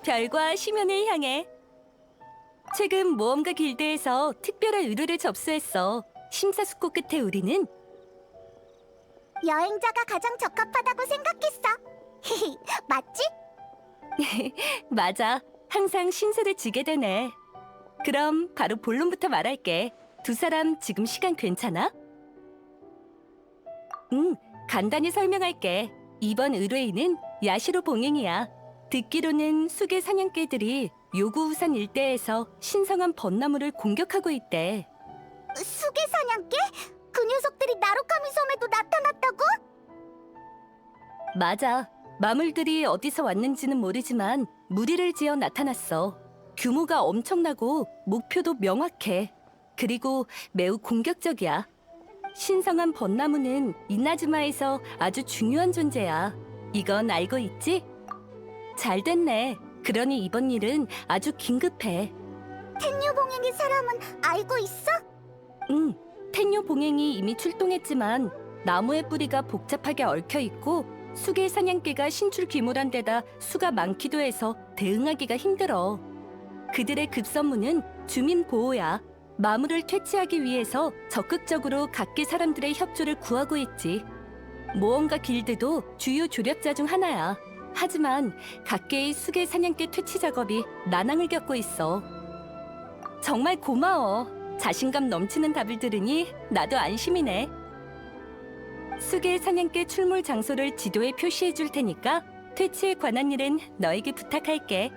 별과 심연을 향해. 최근 모험가 길드에서 특별한 의뢰를 접수했어. 심사숙고 끝에 우리는 여행자가 가장 적합하다고 생각했어. 맞지? 맞아. 항상 신세를 지게 되네. 그럼 바로 본론부터 말할게. 두 사람 지금 시간 괜찮아? 응, 간단히 설명할게. 이번 의뢰인은 야시로 봉행이야. 듣기로는 수계 사냥개들이 요구우산 일대에서 신성한 벚나무를 공격하고 있대. 수계 사냥개? 그 녀석들이 나루카미 섬에도 나타났다고? 맞아. 마물들이 어디서 왔는지는 모르지만 무리를 지어 나타났어. 규모가 엄청나고 목표도 명확해. 그리고 매우 공격적이야. 신성한 벚나무는 이나즈마에서 아주 중요한 존재야. 이건 알고 있지? 잘 됐네. 그러니 이번 일은 아주 긴급해. 텐유 봉행의 사람은 알고 있어? 응, 텐요 봉행이 이미 출동했지만 나무의 뿌리가 복잡하게 얽혀 있고 수계 사냥개가 신출 귀몰한 데다 수가 많기도 해서 대응하기가 힘들어. 그들의 급선무는 주민 보호야. 마물을 퇴치하기 위해서 적극적으로 각계 사람들의 협조를 구하고 있지. 모험가 길드도 주요 조력자 중 하나야. 하지만 각계의 수계 사냥개 퇴치 작업이 난항을 겪고 있어. 정말 고마워. 자신감 넘치는 답을 들으니 나도 안심이네. 수계 사냥개 출몰 장소를 지도에 표시해 줄 테니까 퇴치에 관한 일은 너에게 부탁할게.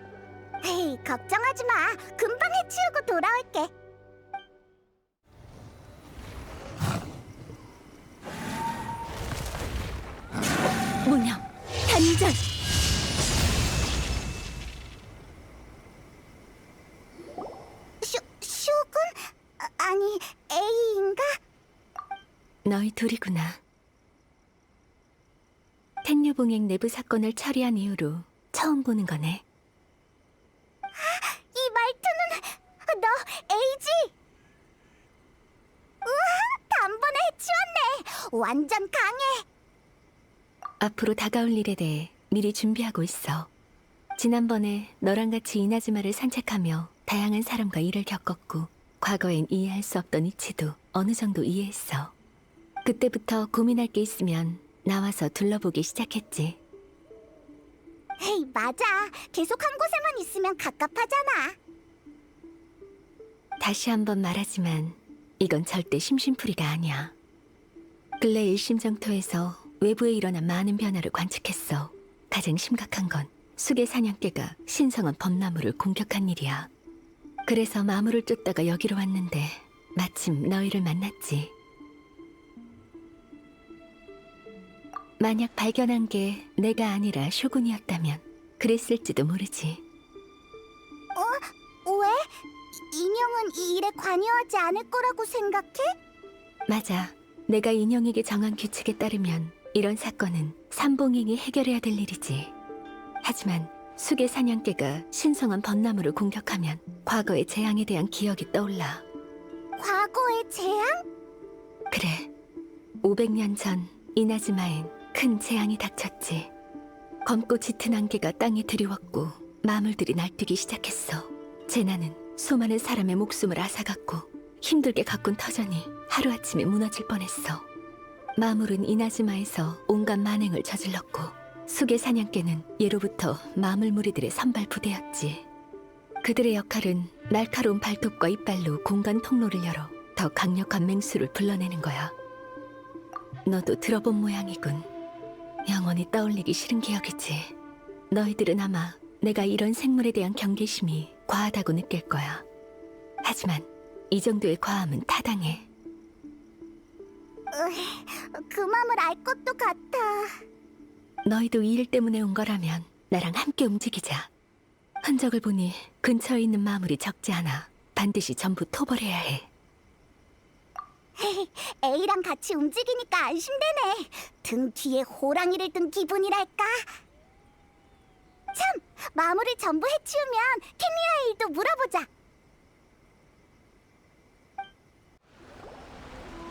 에이, 걱정하지 마. 금방 해치우고 돌아올게. 무념, 단전! 슈군? 아니, A인가? 너희 둘이구나. 텐유봉행 내부 사건을 처리한 이후로 처음 보는 거네. 이 말투는 너 A지? 우와, 단번에 해치웠네. 완전 강해. 앞으로 다가올 일에 대해 미리 준비하고 있어. 지난번에 너랑 같이 이나즈마를 산책하며 다양한 사람과 일을 겪었고 과거엔 이해할 수 없던 이치도 어느 정도 이해했어. 그때부터 고민할 게 있으면 나와서 둘러보기 시작했지. 에이, 맞아. 계속 한 곳에만 있으면 갑갑하잖아. 다시 한번 말하지만 이건 절대 심심풀이가 아니야. 근래 일심정토에서 외부에 일어난 많은 변화를 관측했어. 가장 심각한 건 수계 사냥개가 신성한 벚나무를 공격한 일이야. 그래서 마물을 쫓다가 여기로 왔는데 마침 너희를 만났지. 만약 발견한 게 내가 아니라 쇼군이었다면 그랬을지도 모르지. 왜? 인형은 이 일에 관여하지 않을 거라고 생각해? 맞아. 내가 인형에게 정한 규칙에 따르면 이런 사건은 삼봉행이 해결해야 될 일이지. 하지만 수계 사냥개가 신성한 벚나무를 공격하면 과거의 재앙에 대한 기억이 떠올라. 과거의 재앙? 그래. 500년 전 이나즈마엔 큰 재앙이 닥쳤지. 검고 짙은 안개가 땅에 드리웠고 마물들이 날뛰기 시작했어. 재난은 수많은 사람의 목숨을 앗아갔고 힘들게 가꾼 터전이 하루아침에 무너질 뻔했어. 마물은 이나즈마에서 온갖 만행을 저질렀고 수계 사냥개는 예로부터 마물 무리들의 선발 부대였지. 그들의 역할은 날카로운 발톱과 이빨로 공간 통로를 열어 더 강력한 맹수를 불러내는 거야. 너도 들어본 모양이군. 영원히 떠올리기 싫은 기억이지. 너희들은 아마 내가 이런 생물에 대한 경계심이 과하다고 느낄 거야. 하지만 이 정도의 과함은 타당해. 그 맘을 알 것도 같아. 너희도 이 일 때문에 온 거라면 나랑 함께 움직이자. 흔적을 보니 근처에 있는 마물이 적지 않아. 반드시 전부 토벌해야 해. A랑 같이 움직이니까 안심되네. 등 뒤에 호랑이를 든 기분이랄까. 참, 마물을 전부 해치우면 케미아 일도 물어보자.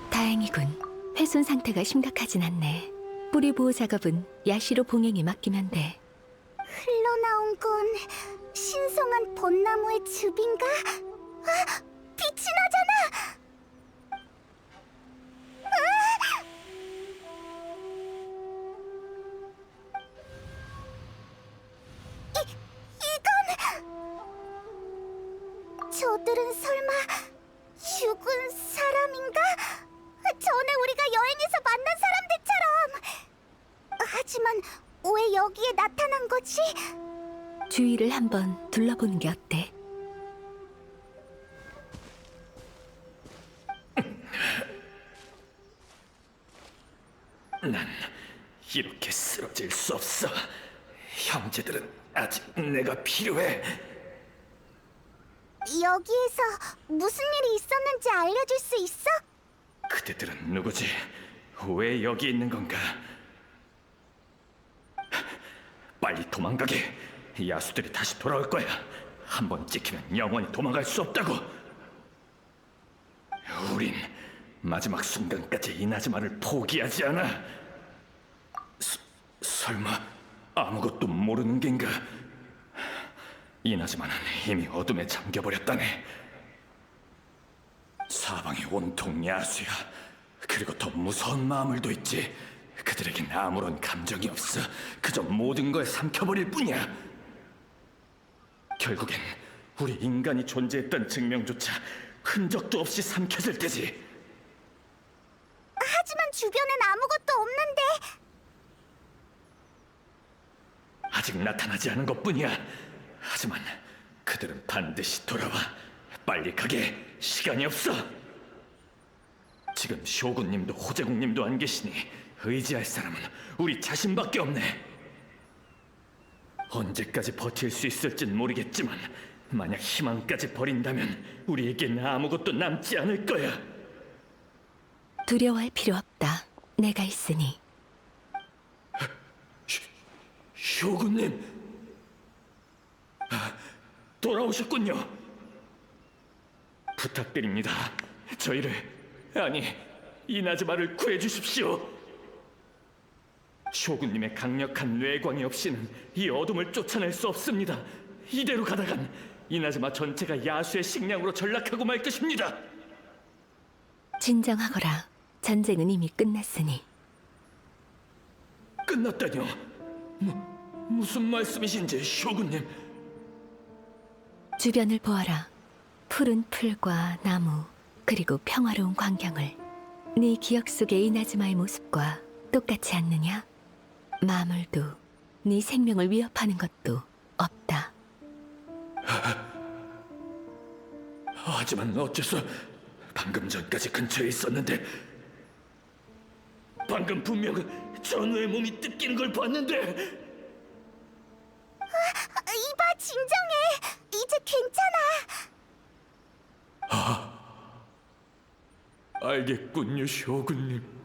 다행이군. 훼손 상태가 심각하진 않네. 뿌리 보호 작업은 야시로 봉행이 맡기면 돼. 흘러나온 건 신성한 벚나무의 즙인가? 아, 빛이 나잖아! 저들은 설마 죽은 사람인가? 전에 우리가 여행에서 만난 사람들처럼. 하지만 왜 여기에 나타난 거지? 주위를 한번 둘러보는 게 어때? 난 이렇게 쓰러질 수 없어. 형제들은 아직 내가 필요해. 여기에서 무슨 일이 있었는지 알려줄 수 있어? 그대들은 누구지? 왜 여기 있는 건가? 빨리 도망가게. 야수들이 다시 돌아올 거야. 한 번 찍히면 영원히 도망갈 수 없다고. 우린 마지막 순간까지 이나즈마를 포기하지 않아. 설마 아무것도 모르는 겐가? 이나즈마는 이미 어둠에 잠겨버렸다네. 사방이 온통 야수야. 그리고 더 무서운 마물도 있지. 그들에겐 아무런 감정이 없어. 그저 모든 걸 삼켜버릴 뿐이야. 결국엔 우리 인간이 존재했던 증명조차 흔적도 없이 삼켜질 테지. 하지만 주변엔 아무것도 없는데. 아직 나타나지 않은 것뿐이야. 하지만 그들은 반드시 돌아와. 빨리 가게. 시간이 없어. 지금 쇼군님도 호제국님도 안 계시니 의지할 사람은 우리 자신밖에 없네. 언제까지 버틸 수 있을진 모르겠지만 만약 희망까지 버린다면 우리에겐 아무것도 남지 않을 거야. 두려워할 필요 없다. 내가 있으니. 쇼군님, 돌아오셨군요. 부탁드립니다. 저희를, 아니, 이나즈마를 구해주십시오. 쇼군님의 강력한 뇌광이 없이는 이 어둠을 쫓아낼 수 없습니다. 이대로 가다간 이나즈마 전체가 야수의 식량으로 전락하고 말 것입니다. 진정하거라. 전쟁은 이미 끝났으니. 끝났다뇨? 무슨 말씀이신지, 쇼군님? 주변을 보아라. 푸른 풀과 나무, 그리고 평화로운 광경을. 네 기억 속의 이나즈마의 모습과 똑같지 않느냐? 마물도 네 생명을 위협하는 것도 없다. 하지만 어째서 방금 전까지 근처에 있었는데, 방금 분명 전우의 몸이 뜯기는 걸 봤는데. 이봐, 진정해. 이제 괜찮아. 알겠군요, 쇼군님.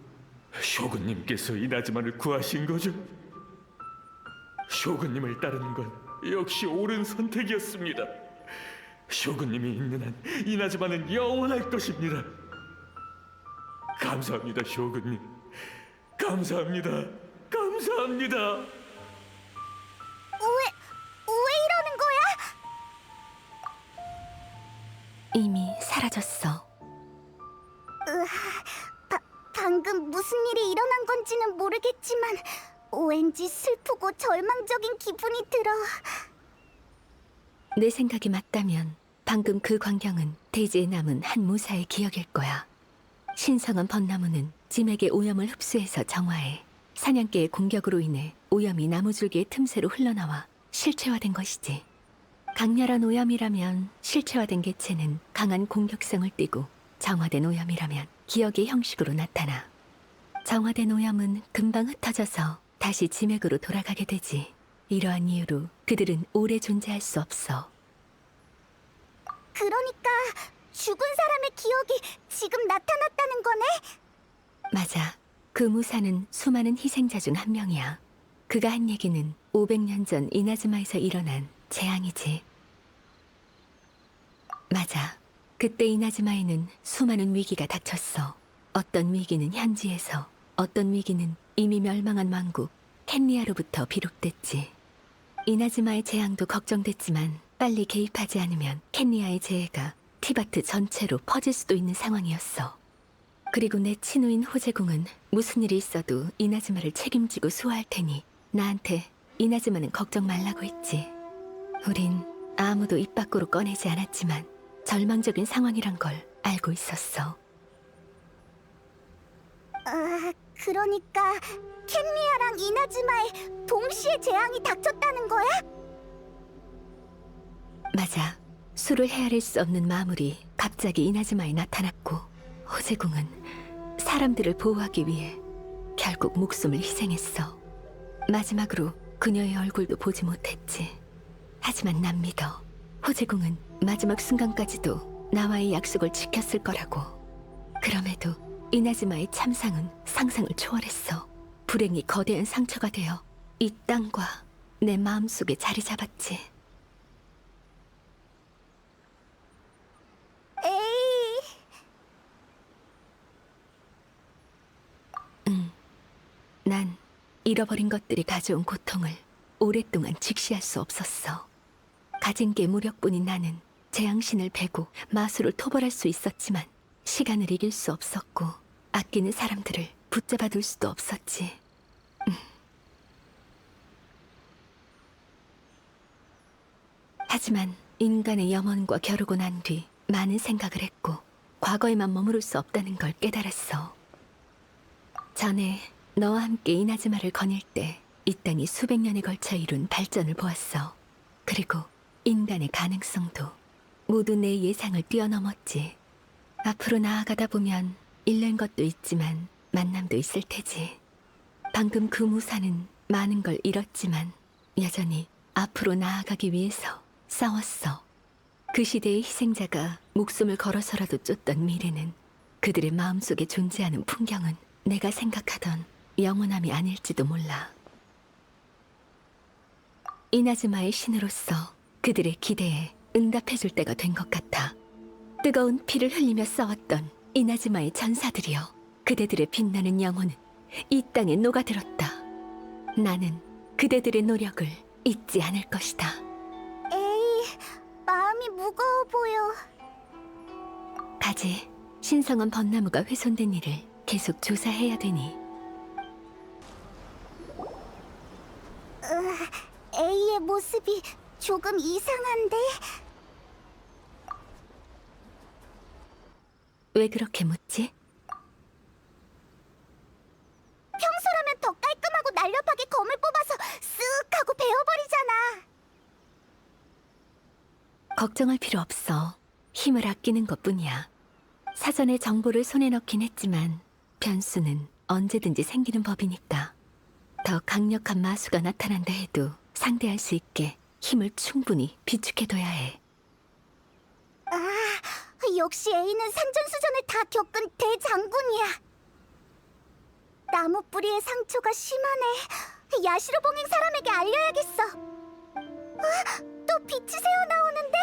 쇼군님께서 이나즈마를 구하신 거죠? 쇼군님을 따르는 건 역시 옳은 선택이었습니다. 쇼군님이 있는 한 이나즈마는 영원할 것입니다. 감사합니다, 쇼군님. 감사합니다. 감사합니다. 왜 이러는 거야? 이미 사라졌어. 방금 무슨 일이 일어난 건지는 모르겠지만 왠지 슬프고 절망적인 기분이 들어. 내 생각이 맞다면 방금 그 광경은 대지에 남은 한 무사의 기억일 거야. 신성한 벚나무는 짐에게 오염을 흡수해서 정화해 사냥개의 공격으로 인해 오염이 나무줄기의 틈새로 흘러나와 실체화된 것이지. 강렬한 오염이라면 실체화된 개체는 강한 공격성을 띠고, 정화된 오염이라면 기억의 형식으로 나타나. 정화된 오염은 금방 흩어져서 다시 지맥으로 돌아가게 되지. 이러한 이유로 그들은 오래 존재할 수 없어. 그러니까 죽은 사람의 기억이 지금 나타났다는 거네? 맞아. 그 무사는 수많은 희생자 중 한 명이야. 그가 한 얘기는 500년 전 이나즈마에서 일어난 재앙이지. 맞아. 그때 이나즈마에는 수많은 위기가 닥쳤어. 어떤 위기는 현지에서, 어떤 위기는 이미 멸망한 왕국 켄리아로부터 비롯됐지. 이나즈마의 재앙도 걱정됐지만 빨리 개입하지 않으면 켄리아의 재해가 티바트 전체로 퍼질 수도 있는 상황이었어. 그리고 내 친우인 호제궁은 무슨 일이 있어도 이나즈마를 책임지고 수호할 테니 나한테 이나즈마는 걱정 말라고 했지. 우린 아무도 입 밖으로 꺼내지 않았지만 절망적인 상황이란 걸 알고 있었어. 그러니까 켄리아랑 이나즈마에 동시에 재앙이 닥쳤다는 거야? 맞아. 수를 헤아릴 수 없는 마물이 갑자기 이나즈마에 나타났고 호제궁은 사람들을 보호하기 위해 결국 목숨을 희생했어. 마지막으로 그녀의 얼굴도 보지 못했지. 하지만 난 믿어. 호제궁은 마지막 순간까지도 나와의 약속을 지켰을 거라고. 그럼에도 이나즈마의 참상은 상상을 초월했어. 불행이 거대한 상처가 되어 이 땅과 내 마음속에 자리 잡았지. 에이, 난 잃어버린 것들이 가져온 고통을 오랫동안 직시할 수 없었어. 가진 게 무력뿐인 나는 재앙신을 베고 마술을 토벌할 수 있었지만 시간을 이길 수 없었고 아끼는 사람들을 붙잡아둘 수도 없었지. 하지만 인간의 영혼과 겨루고 난 뒤 많은 생각을 했고 과거에만 머무를 수 없다는 걸 깨달았어. 전에 너와 함께 이나즈마를 거닐 때 이 땅이 수백 년에 걸쳐 이룬 발전을 보았어. 그리고 인간의 가능성도 모두 내 예상을 뛰어넘었지. 앞으로 나아가다 보면 잃는 것도 있지만 만남도 있을 테지. 방금 그 무사는 많은 걸 잃었지만 여전히 앞으로 나아가기 위해서 싸웠어. 그 시대의 희생자가 목숨을 걸어서라도 쫓던 미래는, 그들의 마음속에 존재하는 풍경은 내가 생각하던 영원함이 아닐지도 몰라. 이나즈마의 신으로서 그들의 기대에 응답해줄 때가 된 것 같아. 뜨거운 피를 흘리며 싸웠던 이나즈마의 전사들이여, 그대들의 빛나는 영혼은 이 땅에 녹아들었다. 나는 그대들의 노력을 잊지 않을 것이다. 에이, 마음이 무거워 보여. 가지, 신성한 벚나무가 훼손된 일을 계속 조사해야 되니. A의 모습이 조금 이상한데? 왜 그렇게 묻지? 평소라면 더 깔끔하고 날렵하게 검을 뽑아서 쓱 하고 베어버리잖아. 걱정할 필요 없어. 힘을 아끼는 것뿐이야. 사전에 정보를 손에 넣긴 했지만 변수는 언제든지 생기는 법이니까. 더 강력한 마수가 나타난다 해도 상대할 수 있게 힘을 충분히 비축해둬야 해. 역시 A는 산전수전을 다 겪은 대장군이야. 나무 뿌리의 상처가 심하네. 야시로 봉행 사람에게 알려야겠어. 또 빛이 새어나오는데?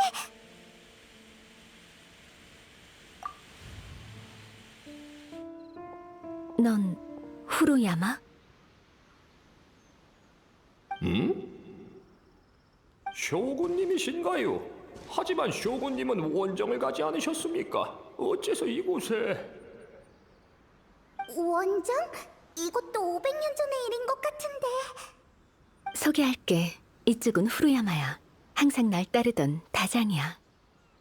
넌 후루야마? 쇼군님이신가요? 하지만 쇼군님은 원정을 가지 않으셨습니까? 어째서 이곳에? 원정? 이것도 500년 전의 일인 것 같은데. 소개할게. 이쪽은 후루야마야. 항상 날 따르던 다장이야.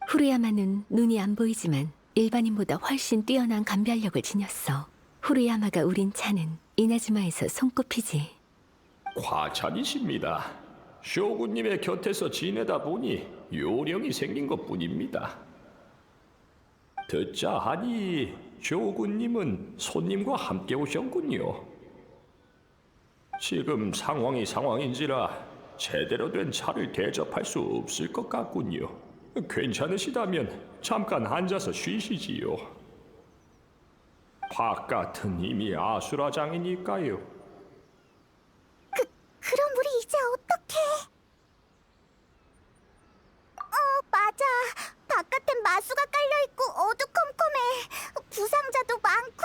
후루야마는 눈이 안 보이지만 일반인보다 훨씬 뛰어난 감별력을 지녔어. 후루야마가 우린 차는 이나즈마에서 손꼽히지. 과찬이십니다. 쇼군님의 곁에서 지내다 보니 요령이 생긴 것뿐입니다. 듣자 하니 쇼군님은 손님과 함께 오셨군요. 지금 상황인지라 제대로 된 차를 대접할 수 없을 것 같군요. 괜찮으시다면 잠깐 앉아서 쉬시지요. 바깥은 이미 아수라장이니까요. 그럼 우리 이제 어떡해? 맞아. 바깥엔 마수가 깔려있고 어두컴컴해. 부상자도 많고.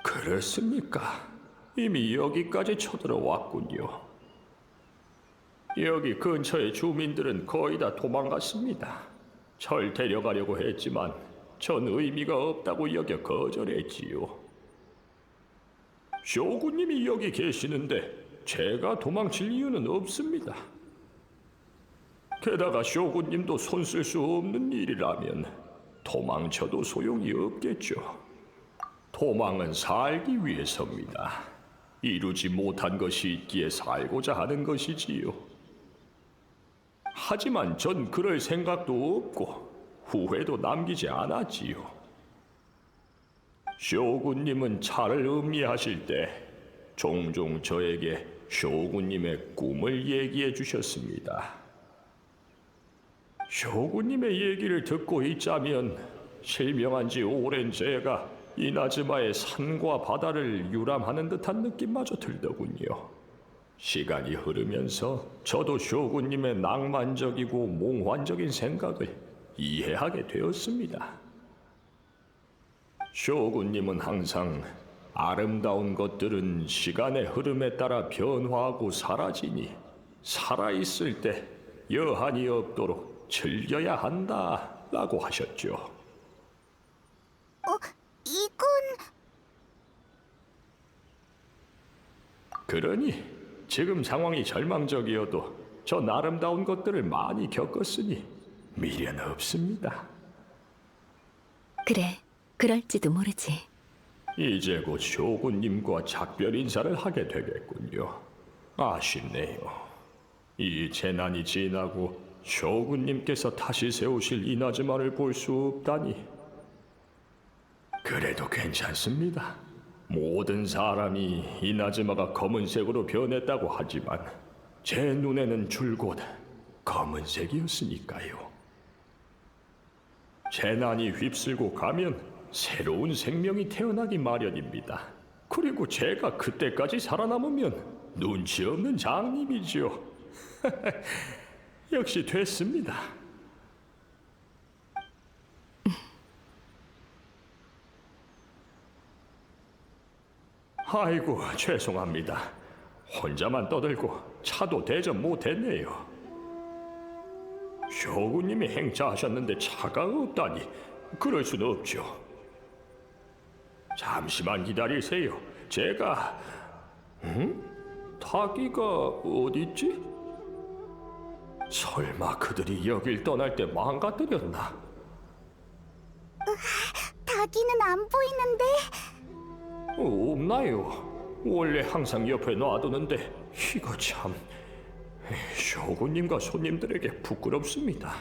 그렇습니까? 이미 여기까지 쳐들어왔군요. 여기 근처의 주민들은 거의 다 도망갔습니다. 절 데려가려고 했지만 전 의미가 없다고 여겨 거절했지요. 쇼군님이 여기 계시는데 제가 도망칠 이유는 없습니다. 게다가 쇼군님도 손쓸 수 없는 일이라면 도망쳐도 소용이 없겠죠. 도망은 살기 위해서입니다. 이루지 못한 것이 있기에 살고자 하는 것이지요. 하지만 전 그럴 생각도 없고 후회도 남기지 않았지요. 쇼군님은 차를 음미하실 때 종종 저에게 쇼군님의 꿈을 얘기해 주셨습니다. 쇼군님의 얘기를 듣고 있자면 실명한 지 오랜 제가 이나즈마의 산과 바다를 유람하는 듯한 느낌마저 들더군요. 시간이 흐르면서 저도 쇼군님의 낭만적이고 몽환적인 생각을 이해하게 되었습니다. 쇼군님은 항상 아름다운 것들은 시간의 흐름에 따라 변화하고 사라지니 살아있을 때 여한이 없도록 즐겨야 한다라고 하셨죠. 이건... 그러니 지금 상황이 절망적이어도 전 아름다운 것들을 많이 겪었으니 미련 없습니다. 그래, 그럴지도 모르지. 이제 곧 쇼군님과 작별 인사를 하게 되겠군요. 아쉽네요. 이 재난이 지나고 쇼군님께서 다시 세우실 이나즈마를 볼 수 없다니. 그래도 괜찮습니다. 모든 사람이 이나즈마가 검은색으로 변했다고 하지만 제 눈에는 줄곧 검은색이었으니까요. 재난이 휩쓸고 가면 새로운 생명이 태어나기 마련입니다. 그리고 제가 그때까지 살아남으면 눈치 없는 장님이죠. 역시 됐습니다. 아이고, 죄송합니다. 혼자만 떠들고 차도 대접 못했네요. 쇼군님이 행차하셨는데 차가 없다니 그럴 수는 없죠. 잠시만 기다리세요. 제가... 타기가 어딨지? 설마 그들이 여길 떠날 때 망가뜨렸나? 닭이는 안 보이는데... 없나요? 원래 항상 옆에 놔두는데 이거 참... 쇼군님과 손님들에게 부끄럽습니다.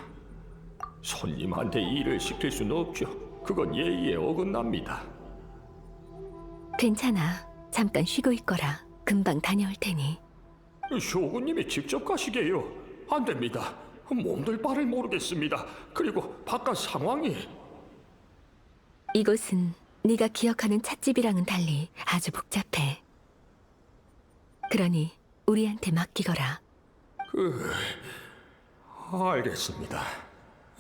손님한테 일을 시킬 수는 없죠. 그건 예의에 어긋납니다. 괜찮아. 잠깐 쉬고 있거라. 금방 다녀올 테니. 쇼군님이 직접 가시게요. 안 됩니다. 몸둘 바를 모르겠습니다. 그리고 바깥 상황이... 이곳은 네가 기억하는 찻집이랑은 달리 아주 복잡해. 그러니 우리한테 맡기거라. 알겠습니다.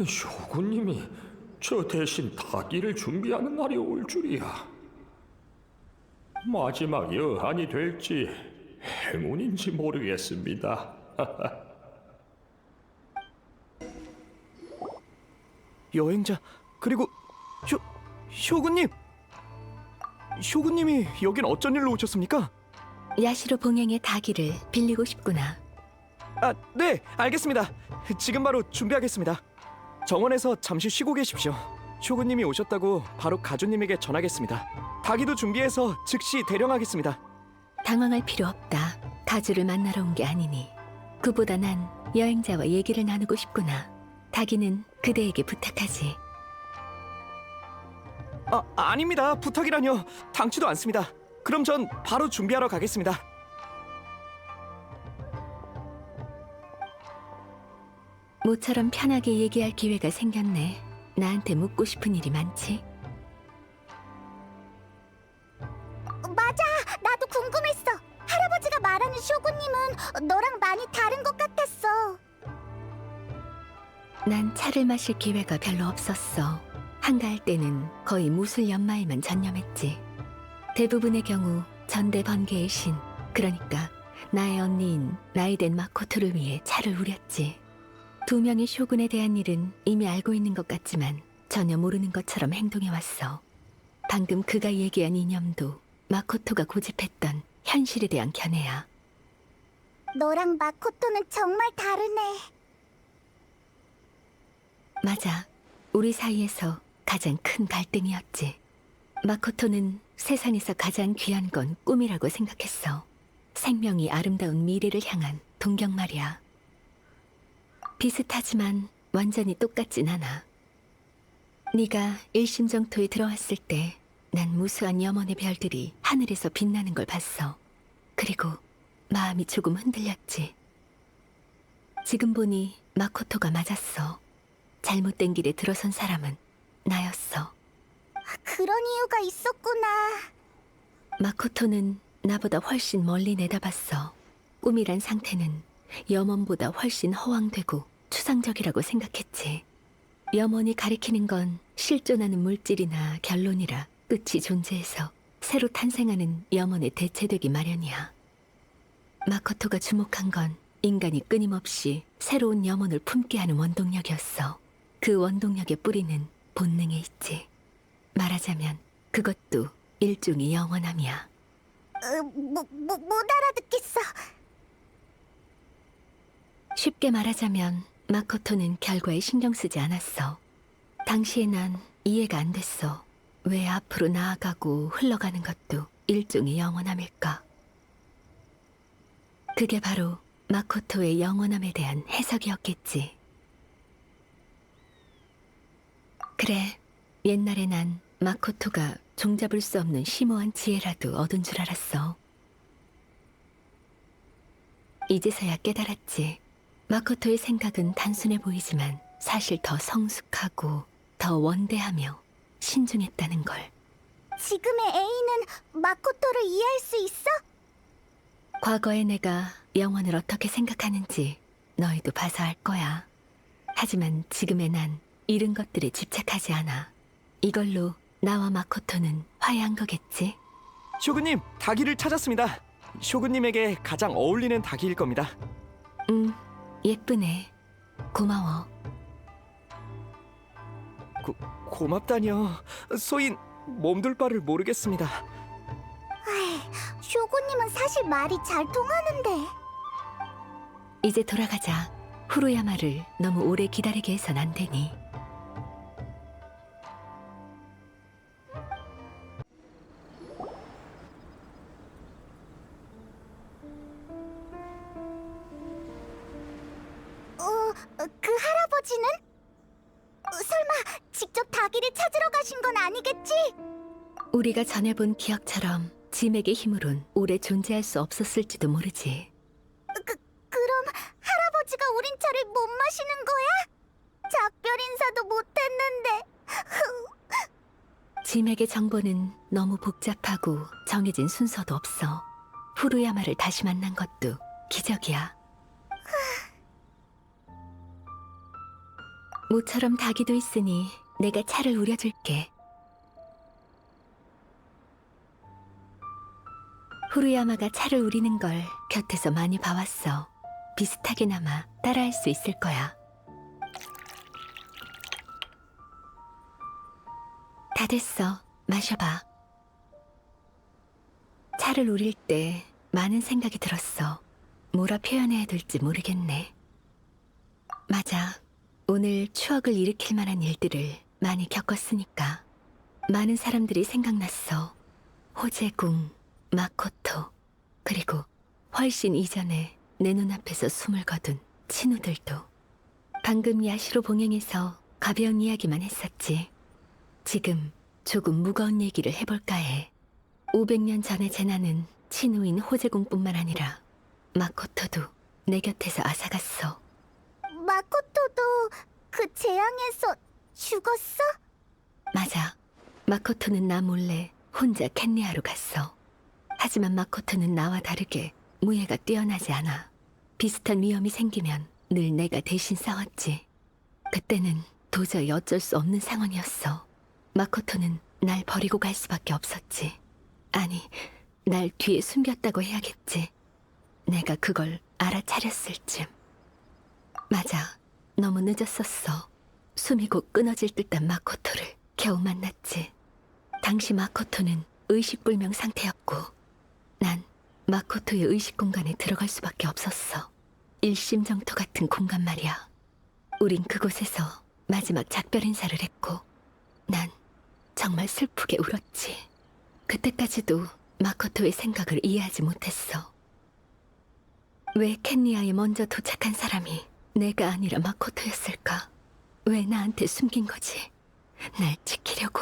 쇼군님이 저 대신 타기를 준비하는 날이 올 줄이야. 마지막 여한이 될지 행운인지 모르겠습니다. 여행자, 그리고 쇼군님! 쇼군님이 여긴 어쩐 일로 오셨습니까? 야시로 봉행의 다기를 빌리고 싶구나. 아, 네, 알겠습니다. 지금 바로 준비하겠습니다. 정원에서 잠시 쉬고 계십시오. 쇼군님이 오셨다고 바로 가주님에게 전하겠습니다. 닭이도 준비해서 즉시 대령하겠습니다. 당황할 필요 없다. 가주를 만나러 온 게 아니니. 그보다 난 여행자와 얘기를 나누고 싶구나. 다기는 그대에게 부탁하지. 아닙니다. 부탁이라뇨. 당치도 않습니다. 그럼 전 바로 준비하러 가겠습니다. 모처럼 편하게 얘기할 기회가 생겼네. 나한테 묻고 싶은 일이 많지? 맞아! 나도 궁금했어! 할아버지가 말하는 쇼군님은 너랑 많이 다른 것 같았어. 난 차를 마실 기회가 별로 없었어. 한가할 때는 거의 무술 연마에만 전념했지. 대부분의 경우 전대 번개의 신, 그러니까 나의 언니인 나이덴 마코토를 위해 차를 우렸지. 두 명의 쇼군에 대한 일은 이미 알고 있는 것 같지만 전혀 모르는 것처럼 행동해왔어. 방금 그가 얘기한 이념도 마코토가 고집했던 현실에 대한 견해야. 너랑 마코토는 정말 다르네. 맞아. 우리 사이에서 가장 큰 갈등이었지. 마코토는 세상에서 가장 귀한 건 꿈이라고 생각했어. 생명이 아름다운 미래를 향한 동경 말이야. 비슷하지만 완전히 똑같진 않아. 네가 일심정토에 들어왔을 때 난 무수한 염원의 별들이 하늘에서 빛나는 걸 봤어. 그리고 마음이 조금 흔들렸지. 지금 보니 마코토가 맞았어. 잘못된 길에 들어선 사람은 나였어. 그런 이유가 있었구나. 마코토는 나보다 훨씬 멀리 내다봤어. 꿈이란 상태는 염원보다 훨씬 허황되고 추상적이라고 생각했지. 염원이 가리키는 건 실존하는 물질이나 결론이라 끝이 존재해서 새로 탄생하는 염원에 대체되기 마련이야. 마코토가 주목한 건 인간이 끊임없이 새로운 염원을 품게 하는 원동력이었어. 그 원동력의 뿌리는 본능에 있지. 말하자면 그것도 일종의 영원함이야. 못 알아듣겠어. 쉽게 말하자면 마코토는 결과에 신경 쓰지 않았어. 당시에 난 이해가 안 됐어. 왜 앞으로 나아가고 흘러가는 것도 일종의 영원함일까? 그게 바로 마코토의 영원함에 대한 해석이었겠지. 그래, 옛날에 난 마코토가 종잡을 수 없는 심오한 지혜라도 얻은 줄 알았어. 이제서야 깨달았지. 마코토의 생각은 단순해 보이지만 사실 더 성숙하고 더 원대하며 신중했다는 걸. 지금의 A는 마코토를 이해할 수 있어? 과거의 내가 영원을 어떻게 생각하는지 너희도 봐서 알 거야. 하지만 지금의 난 잃은 것들에 집착하지 않아. 이걸로 나와 마코토는 화해한 거겠지? 쇼군님, 닭이를 찾았습니다. 쇼군님에게 가장 어울리는 닭일 겁니다. 예쁘네. 고마워. 고맙다니요. 소인 몸둘 바를 모르겠습니다. 쇼고님은 사실 말이 잘 통하는데. 이제 돌아가자. 후루야마를 너무 오래 기다리게 해선 안 되니. 그 할아버지는? 설마 직접 닭이를 찾으러 가신 건 아니겠지? 우리가 전에 본 기억처럼 짐에게 힘으론 오래 존재할 수 없었을지도 모르지. 그럼 할아버지가 우린 차를 못 마시는 거야? 작별 인사도 못했는데. 짐에게 정보는 너무 복잡하고 정해진 순서도 없어. 후루야마를 다시 만난 것도 기적이야. 모처럼 닭이도 있으니 내가 차를 우려줄게. 후루야마가 차를 우리는 걸 곁에서 많이 봐왔어. 비슷하게나마 따라할 수 있을 거야. 다 됐어. 마셔봐. 차를 우릴 때 많은 생각이 들었어. 뭐라 표현해야 될지 모르겠네. 맞아. 오늘 추억을 일으킬 만한 일들을 많이 겪었으니까. 많은 사람들이 생각났어. 호재궁, 마코토, 그리고 훨씬 이전에 내 눈앞에서 숨을 거둔 친구들도. 방금 야시로 봉행에서 가벼운 이야기만 했었지. 지금 조금 무거운 얘기를 해볼까 해. 500년 전의 재난은 친우인 호재궁뿐만 아니라 마코토도 내 곁에서 앗아갔어. 마코토도 그 재앙에서 죽었어? 맞아. 마코토는 나 몰래 혼자 캔리아로 갔어. 하지만 마코토는 나와 다르게 무예가 뛰어나지 않아. 비슷한 위험이 생기면 늘 내가 대신 싸웠지. 그때는 도저히 어쩔 수 없는 상황이었어. 마코토는 날 버리고 갈 수밖에 없었지. 아니, 날 뒤에 숨겼다고 해야겠지. 내가 그걸 알아차렸을 쯤. 맞아, 너무 늦었었어. 숨이 곧 끊어질 듯한 마코토를 겨우 만났지. 당시 마코토는 의식불명 상태였고 난 마코토의 의식 공간에 들어갈 수밖에 없었어. 일심정토 같은 공간 말이야. 우린 그곳에서 마지막 작별 인사를 했고 난 정말 슬프게 울었지. 그때까지도 마코토의 생각을 이해하지 못했어. 왜 켄리아에 먼저 도착한 사람이 내가 아니라 마코토였을까? 왜 나한테 숨긴 거지? 날 지키려고?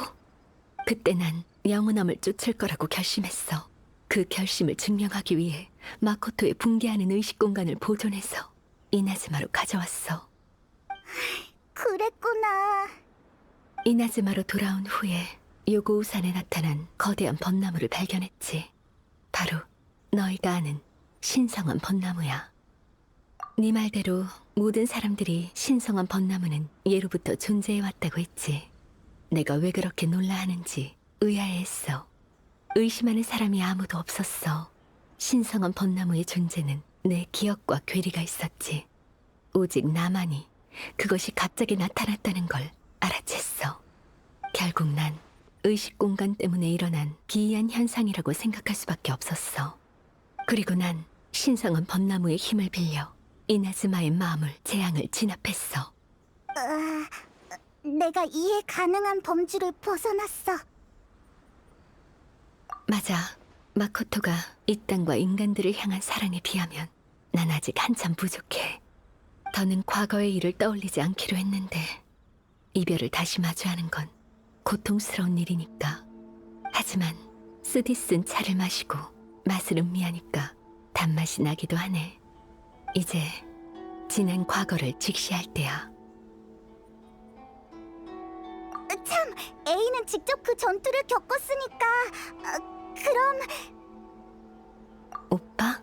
그때 난 영원함을 쫓을 거라고 결심했어. 그 결심을 증명하기 위해 마코토의 붕괴하는 의식 공간을 보존해서 이나즈마로 가져왔어. 그랬구나. 이나즈마로 돌아온 후에 요고우산에 나타난 거대한 벚나무를 발견했지. 바로 너희가 아는 신성한 벚나무야. 네 말대로 모든 사람들이 신성한 벚나무는 예로부터 존재해왔다고 했지. 내가 왜 그렇게 놀라하는지 의아해했어. 의심하는 사람이 아무도 없었어. 신성한 벚나무의 존재는 내 기억과 괴리가 있었지. 오직 나만이 그것이 갑자기 나타났다는 걸 알아챘어. 결국 난 의식 공간 때문에 일어난 기이한 현상이라고 생각할 수밖에 없었어. 그리고 난 신성한 벚나무의 힘을 빌려 이나즈마의 마음을 재앙을 진압했어. 내가 이해 가능한 범주를 벗어났어. 맞아. 마코토가 이 땅과 인간들을 향한 사랑에 비하면 난 아직 한참 부족해. 더는 과거의 일을 떠올리지 않기로 했는데 이별을 다시 마주하는 건 고통스러운 일이니까. 하지만 쓰디 쓴 차를 마시고 맛을 음미하니까 단맛이 나기도 하네. 이제 지난 과거를 직시할 때야. 참, A는 직접 그 전투를 겪었으니까 그럼 오빠?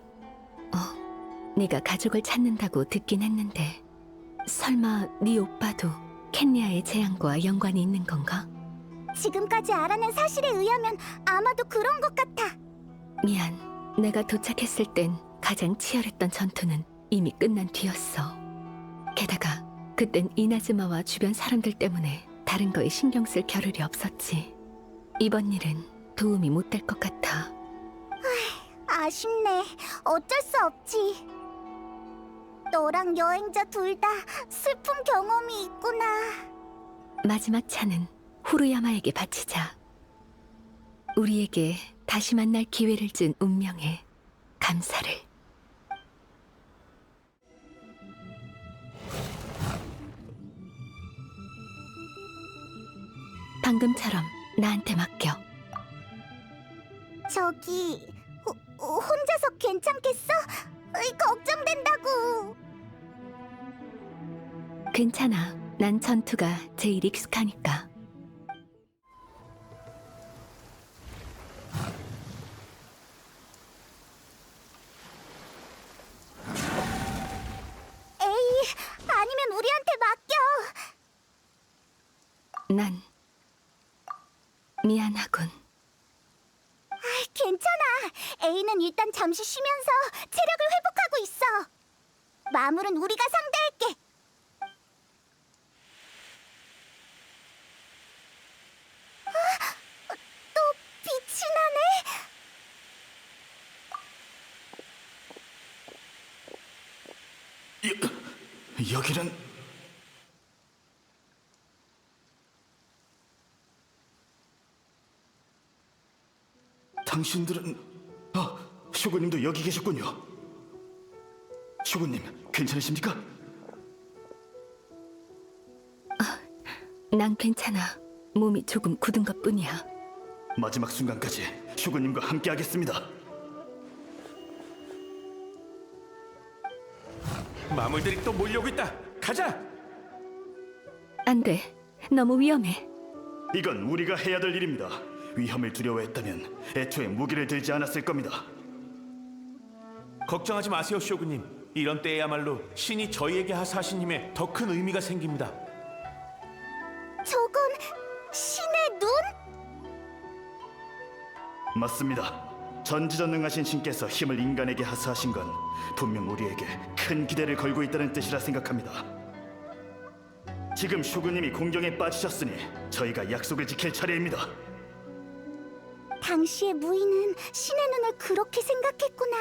네가 가족을 찾는다고 듣긴 했는데 설마 네 오빠도 켄리아의 재앙과 연관이 있는 건가? 지금까지 알아낸 사실에 의하면 아마도 그런 것 같아. 미안. 내가 도착했을 땐 가장 치열했던 전투는 이미 끝난 뒤였어. 게다가 그땐 이나즈마와 주변 사람들 때문에 다른 거에 신경 쓸 겨를이 없었지. 이번 일은 도움이 못 될 것 같아. 아쉽네. 어쩔 수 없지. 너랑 여행자 둘 다 슬픈 경험이 있구나. 마지막 차는 후루야마에게 바치자. 우리에게 다시 만날 기회를 준 운명에 감사를. 방금처럼 나한테 맡겨. 저기 혼자서 괜찮겠어? 걱정된다고. 괜찮아. 난 전투가 제일 익숙하니까. 에이, 아니면 우리한테 맡겨. 난 미안하군. 괜찮아. A는 일단 잠시 쉬면서 체력을 회복하고 있어. 마물은 우리가 상대할게. 또 빛이 나네. 여기는 당신들은 슈고님도 여기 계셨군요. 슈고님 괜찮으십니까? 난 괜찮아. 몸이 조금 굳은 것뿐이야. 마지막 순간까지 슈고님과 함께하겠습니다. 마물들이 또 몰려오고 있다. 가자. 안 돼. 너무 위험해. 이건 우리가 해야 될 일입니다. 위험을 두려워했다면 애초에 무기를 들지 않았을 겁니다. 걱정하지 마세요, 쇼구님. 이런 때야말로 신이 저희에게 하사하신 힘에 더 큰 의미가 생깁니다. 저건 신의 눈? 맞습니다. 전지전능하신 신께서 힘을 인간에게 하사하신 건 분명 우리에게 큰 기대를 걸고 있다는 뜻이라 생각합니다. 지금 쇼군님이 공경에 빠지셨으니 저희가 약속을 지킬 차례입니다. 당시의 무인은 신의 눈을 그렇게 생각했구나.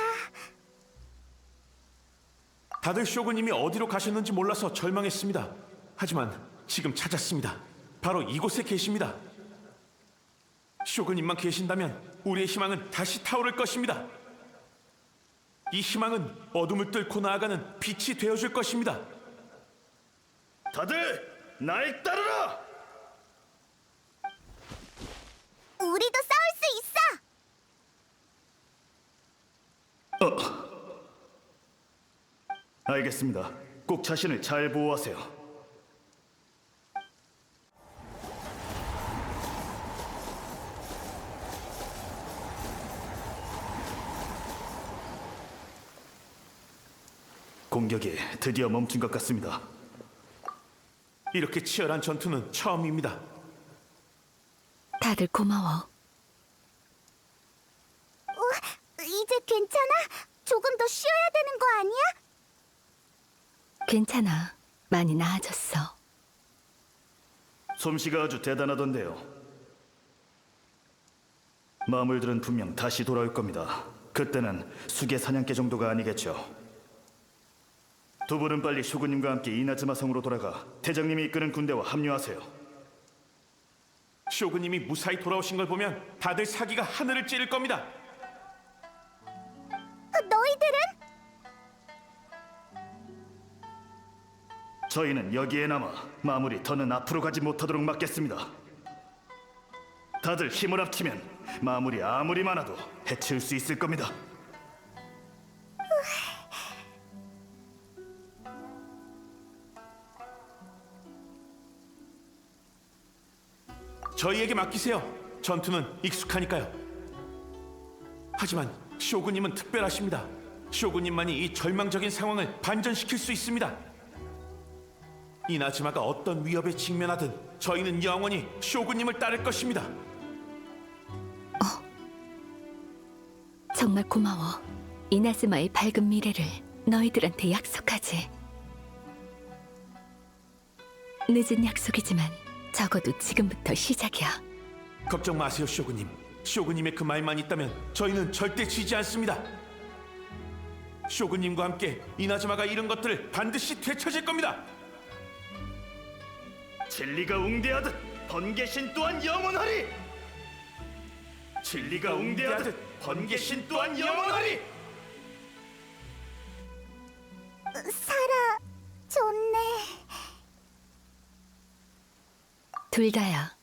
다들 쇼군님이 어디로 가셨는지 몰라서 절망했습니다. 하지만 지금 찾았습니다. 바로 이곳에 계십니다. 쇼군님만 계신다면 우리의 희망은 다시 타오를 것입니다. 이 희망은 어둠을 뚫고 나아가는 빛이 되어줄 것입니다. 다들 날 따르라! 우리도 싸울 수 있어! 알겠습니다. 꼭 자신을 잘 보호하세요. 공격이 드디어 멈춘 것 같습니다. 이렇게 치열한 전투는 처음입니다. 다들 고마워. 이제 괜찮아? 조금 더 쉬어야 되는 거 아니야? 괜찮아. 많이 나아졌어. 솜씨가 아주 대단하던데요. 마물들은 분명 다시 돌아올 겁니다. 그때는 수계 사냥개 정도가 아니겠죠. 두 분은 빨리 쇼군님과 함께 이나즈마 성으로 돌아가 대장님이 이끄는 군대와 합류하세요. 쇼군님이 무사히 돌아오신 걸 보면 다들 사기가 하늘을 찌를 겁니다. 너희들은? 저희는 여기에 남아 마물이 더는 앞으로 가지 못하도록 막겠습니다. 다들 힘을 합치면 마물이 아무리 많아도 해칠 수 있을 겁니다. 저희에게 맡기세요. 전투는 익숙하니까요. 하지만 쇼군님은 특별하십니다. 쇼군님만이 이 절망적인 상황을 반전시킬 수 있습니다. 이나즈마가 어떤 위협에 직면하든 저희는 영원히 쇼군님을 따를 것입니다. 정말 고마워. 이나즈마의 밝은 미래를 너희들한테 약속하지. 늦은 약속이지만 적어도 지금부터 시작이야. 걱정 마세요, 쇼군님. 쇼군님의 그 말만 있다면 저희는 절대 지지 않습니다. 쇼군님과 함께 이나즈마가 이룬 것들을 반드시 되찾을 겁니다. 진리가 웅대하듯 번개신 또한 영원하리! 진리가 웅대하듯 번개신 또한 영원하리! 좋네. 둘 다야.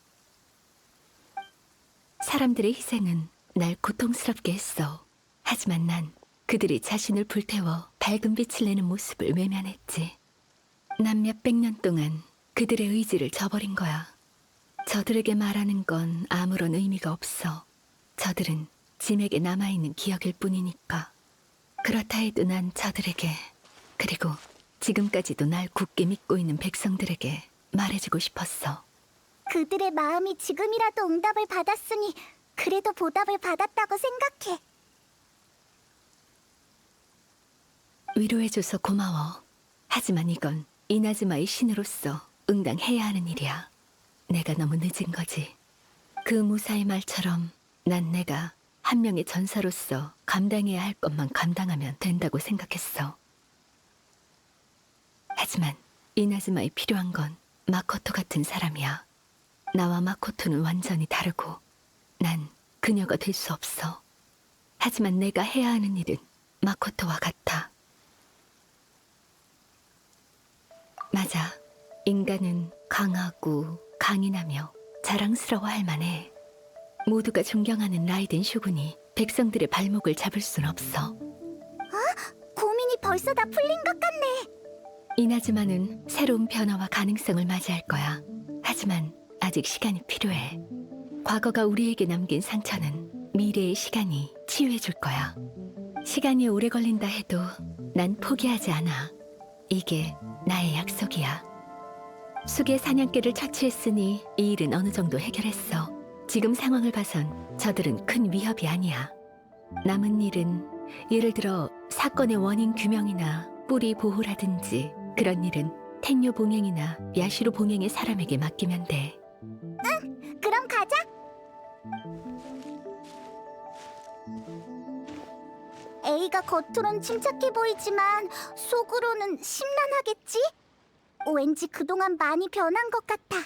사람들의 희생은 날 고통스럽게 했어. 하지만 난 그들이 자신을 불태워 밝은 빛을 내는 모습을 외면했지. 난 몇백 년 동안 그들의 의지를 저버린 거야. 저들에게 말하는 건 아무런 의미가 없어. 저들은 짐에게 남아있는 기억일 뿐이니까. 그렇다 해도 난 저들에게, 그리고 지금까지도 날 굳게 믿고 있는 백성들에게 말해주고 싶었어. 그들의 마음이 지금이라도 응답을 받았으니 그래도 보답을 받았다고 생각해. 위로해줘서 고마워. 하지만 이건 이나즈마의 신으로서 응당해야 하는 일이야. 내가 너무 늦은 거지. 그 무사의 말처럼 난 내가 한 명의 전사로서 감당해야 할 것만 감당하면 된다고 생각했어. 하지만 이나즈마에 필요한 건 마코토 같은 사람이야. 나와 마코토는 완전히 다르고 난 그녀가 될 수 없어. 하지만 내가 해야 하는 일은 마코토와 같아. 맞아. 인간은 강하고 강인하며 자랑스러워할 만해. 모두가 존경하는 라이덴 쇼군이 백성들의 발목을 잡을 순 없어. 고민이 벌써 다 풀린 것 같네. 이나즈마는 새로운 변화와 가능성을 맞이할 거야. 하지만 아직 시간이 필요해. 과거가 우리에게 남긴 상처는 미래의 시간이 치유해 줄 거야. 시간이 오래 걸린다 해도 난 포기하지 않아. 이게 나의 약속이야. 수계 사냥개를 착취했으니 이 일은 어느 정도 해결했어. 지금 상황을 봐선 저들은 큰 위협이 아니야. 남은 일은 예를 들어 사건의 원인 규명이나 뿌리 보호라든지 그런 일은 텐요 봉행이나 야시로 봉행의 사람에게 맡기면 돼. 그럼 가자. A가 겉으론 침착해 보이지만 속으로는 심란하겠지? 왠지 그동안 많이 변한 것 같아.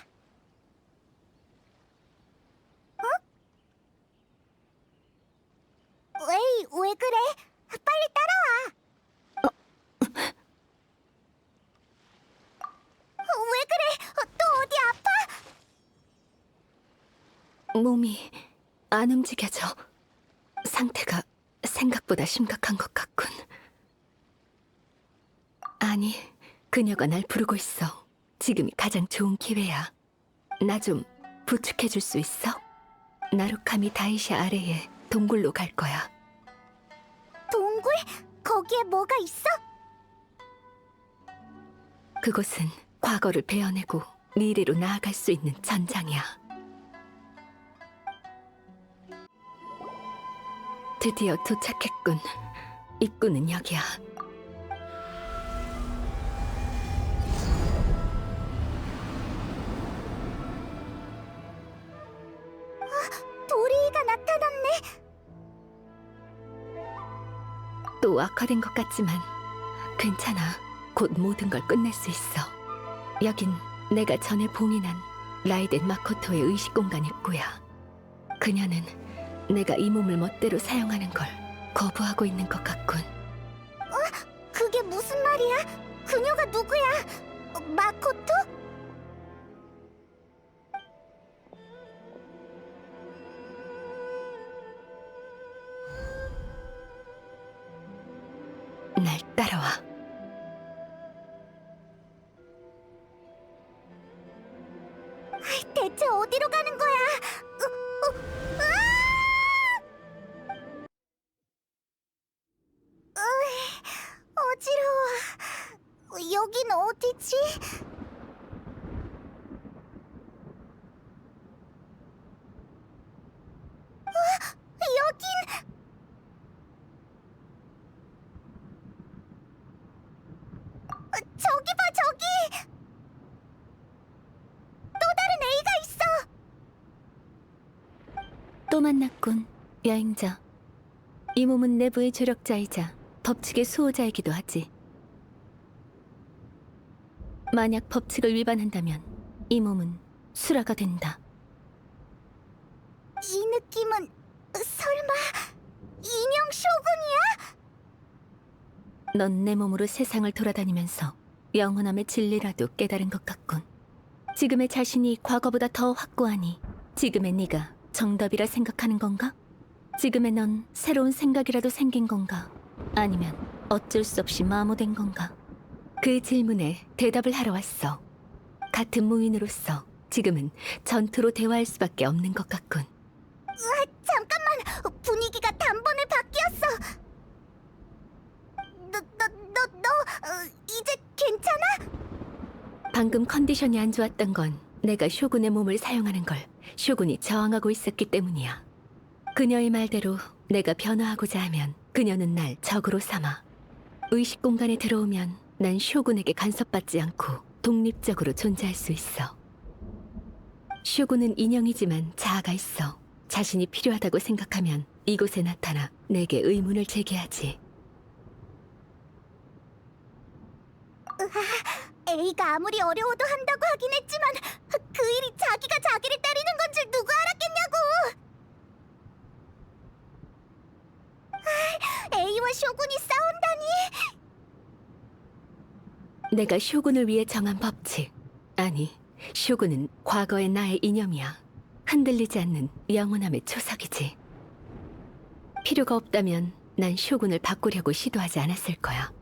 에이, 왜 그래? 빨리 따라와. 왜 그래? 또 어디 아파? 몸이 안 움직여져. 상태가 생각보다 심각한 것 같군. 아니, 그녀가 날 부르고 있어. 지금이 가장 좋은 기회야. 나 좀 부축해줄 수 있어? 나루카미 다이시 아래에 동굴로 갈 거야. 동굴? 거기에 뭐가 있어? 그곳은 과거를 베어내고 미래로 나아갈 수 있는 전장이야. 드디어 도착했군. 입구는 여기야. 도리이가 나타났네. 또 악화된 것 같지만 괜찮아. 곧 모든 걸 끝낼 수 있어. 여긴 내가 전에 봉인한 라이덴 마코토의 의식 공간 입구야. 그녀는 내가 이 몸을 멋대로 사용하는 걸 거부하고 있는 것 같군. 그게 무슨 말이야? 그녀가 누구야? 마코토? 날 따라와. 대체 어디로 가는 거야? 어지러워. 여긴 어디지? 여긴 저기 봐, 저기! 또 다른 A가 있어! 또 만났군, 여행자. 이 몸은 내부의 조력자이자 법칙의 수호자이기도 하지. 만약 법칙을 위반한다면 이 몸은 수라가 된다. 이 느낌은 설마 인형 쇼군이야? 넌 내 몸으로 세상을 돌아다니면서 영원함의 진리라도 깨달은 것 같군. 지금의 자신이 과거보다 더 확고하니 지금의 네가 정답이라 생각하는 건가? 지금의 넌 새로운 생각이라도 생긴 건가? 아니면 어쩔 수 없이 마모된 건가? 그 질문에 대답을 하러 왔어. 같은 무인으로서 지금은 전투로 대화할 수밖에 없는 것 같군. 잠깐만! 분위기가 단번에 바뀌었어! 너, 이제 괜찮아? 방금 컨디션이 안 좋았던 건 내가 쇼군의 몸을 사용하는 걸 쇼군이 저항하고 있었기 때문이야. 그녀의 말대로 내가 변화하고자 하면 그녀는 날 적으로 삼아. 의식 공간에 들어오면 난 쇼군에게 간섭받지 않고 독립적으로 존재할 수 있어. 쇼군은 인형이지만 자아가 있어. 자신이 필요하다고 생각하면 이곳에 나타나 내게 의문을 제기하지. A가 아무리 어려워도 한다고 하긴 했지만 그 일이 자기가 자기를 때리는 건 줄 누가 알았겠냐고! A와 쇼군이 싸운다니! 내가 쇼군을 위해 정한 법칙. 아니, 쇼군은 과거의 나의 이념이야. 흔들리지 않는 영원함의 초석이지. 필요가 없다면 난 쇼군을 바꾸려고 시도하지 않았을 거야.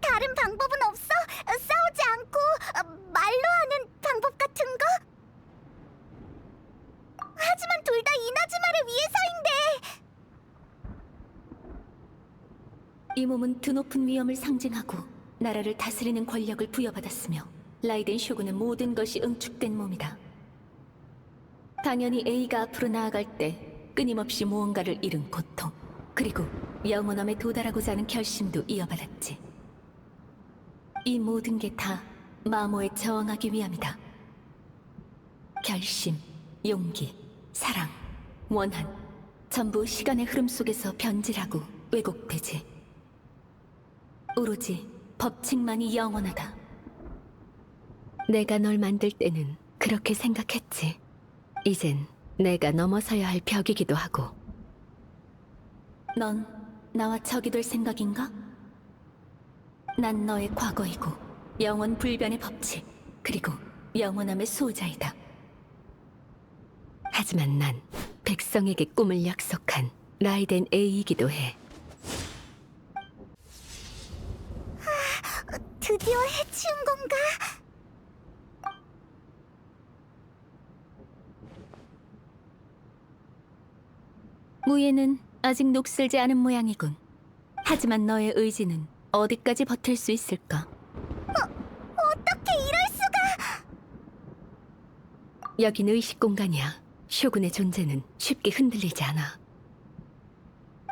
다른 방법은 없어? 싸우지 않고 말로 하는 방법 같은 거? 하지만 둘 다 이나즈마를 위해서인데! 이 몸은 드높은 위엄을 상징하고 나라를 다스리는 권력을 부여받았으며 라이덴 쇼군의 모든 것이 응축된 몸이다. 당연히 A가 앞으로 나아갈 때 끊임없이 무언가를 잃은 고통, 그리고 영원함에 도달하고자 하는 결심도 이어받았지. 이 모든 게 다 마모에 저항하기 위함이다. 결심, 용기, 사랑, 원한, 전부 시간의 흐름 속에서 변질하고 왜곡되지. 오로지 법칙만이 영원하다. 내가 널 만들 때는 그렇게 생각했지. 이젠 내가 넘어서야 할 벽이기도 하고. 넌 나와 적이 될 생각인가? 난 너의 과거이고 영원 불변의 법칙, 그리고 영원함의 수호자이다. 하지만 난 백성에게 꿈을 약속한 라이덴 A이기도 해. 드디어 해치운 건가? 무예는 아직 녹슬지 않은 모양이군. 하지만 너의 의지는 어디까지 버틸 수 있을까? 어떻게 이럴 수가? 여긴 의식 공간이야. 쇼군의 존재는 쉽게 흔들리지 않아.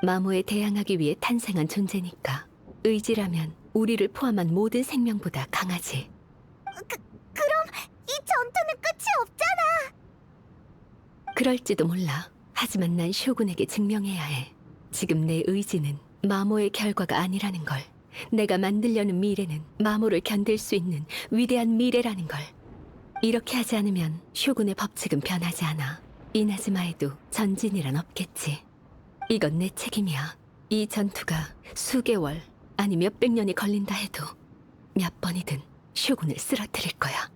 마모에 대항하기 위해 탄생한 존재니까. 의지라면 우리를 포함한 모든 생명보다 강하지. 그럼 이 전투는 끝이 없잖아. 그럴지도 몰라. 하지만 난 쇼군에게 증명해야 해. 지금 내 의지는 마모의 결과가 아니라는 걸. 내가 만들려는 미래는 마모를 견딜 수 있는 위대한 미래라는 걸. 이렇게 하지 않으면 쇼군의 법칙은 변하지 않아. 이나즈마에도 전진이란 없겠지. 이건 내 책임이야. 이 전투가 수개월, 아니 몇백 년이 걸린다 해도 몇 번이든 쇼군을 쓰러뜨릴 거야.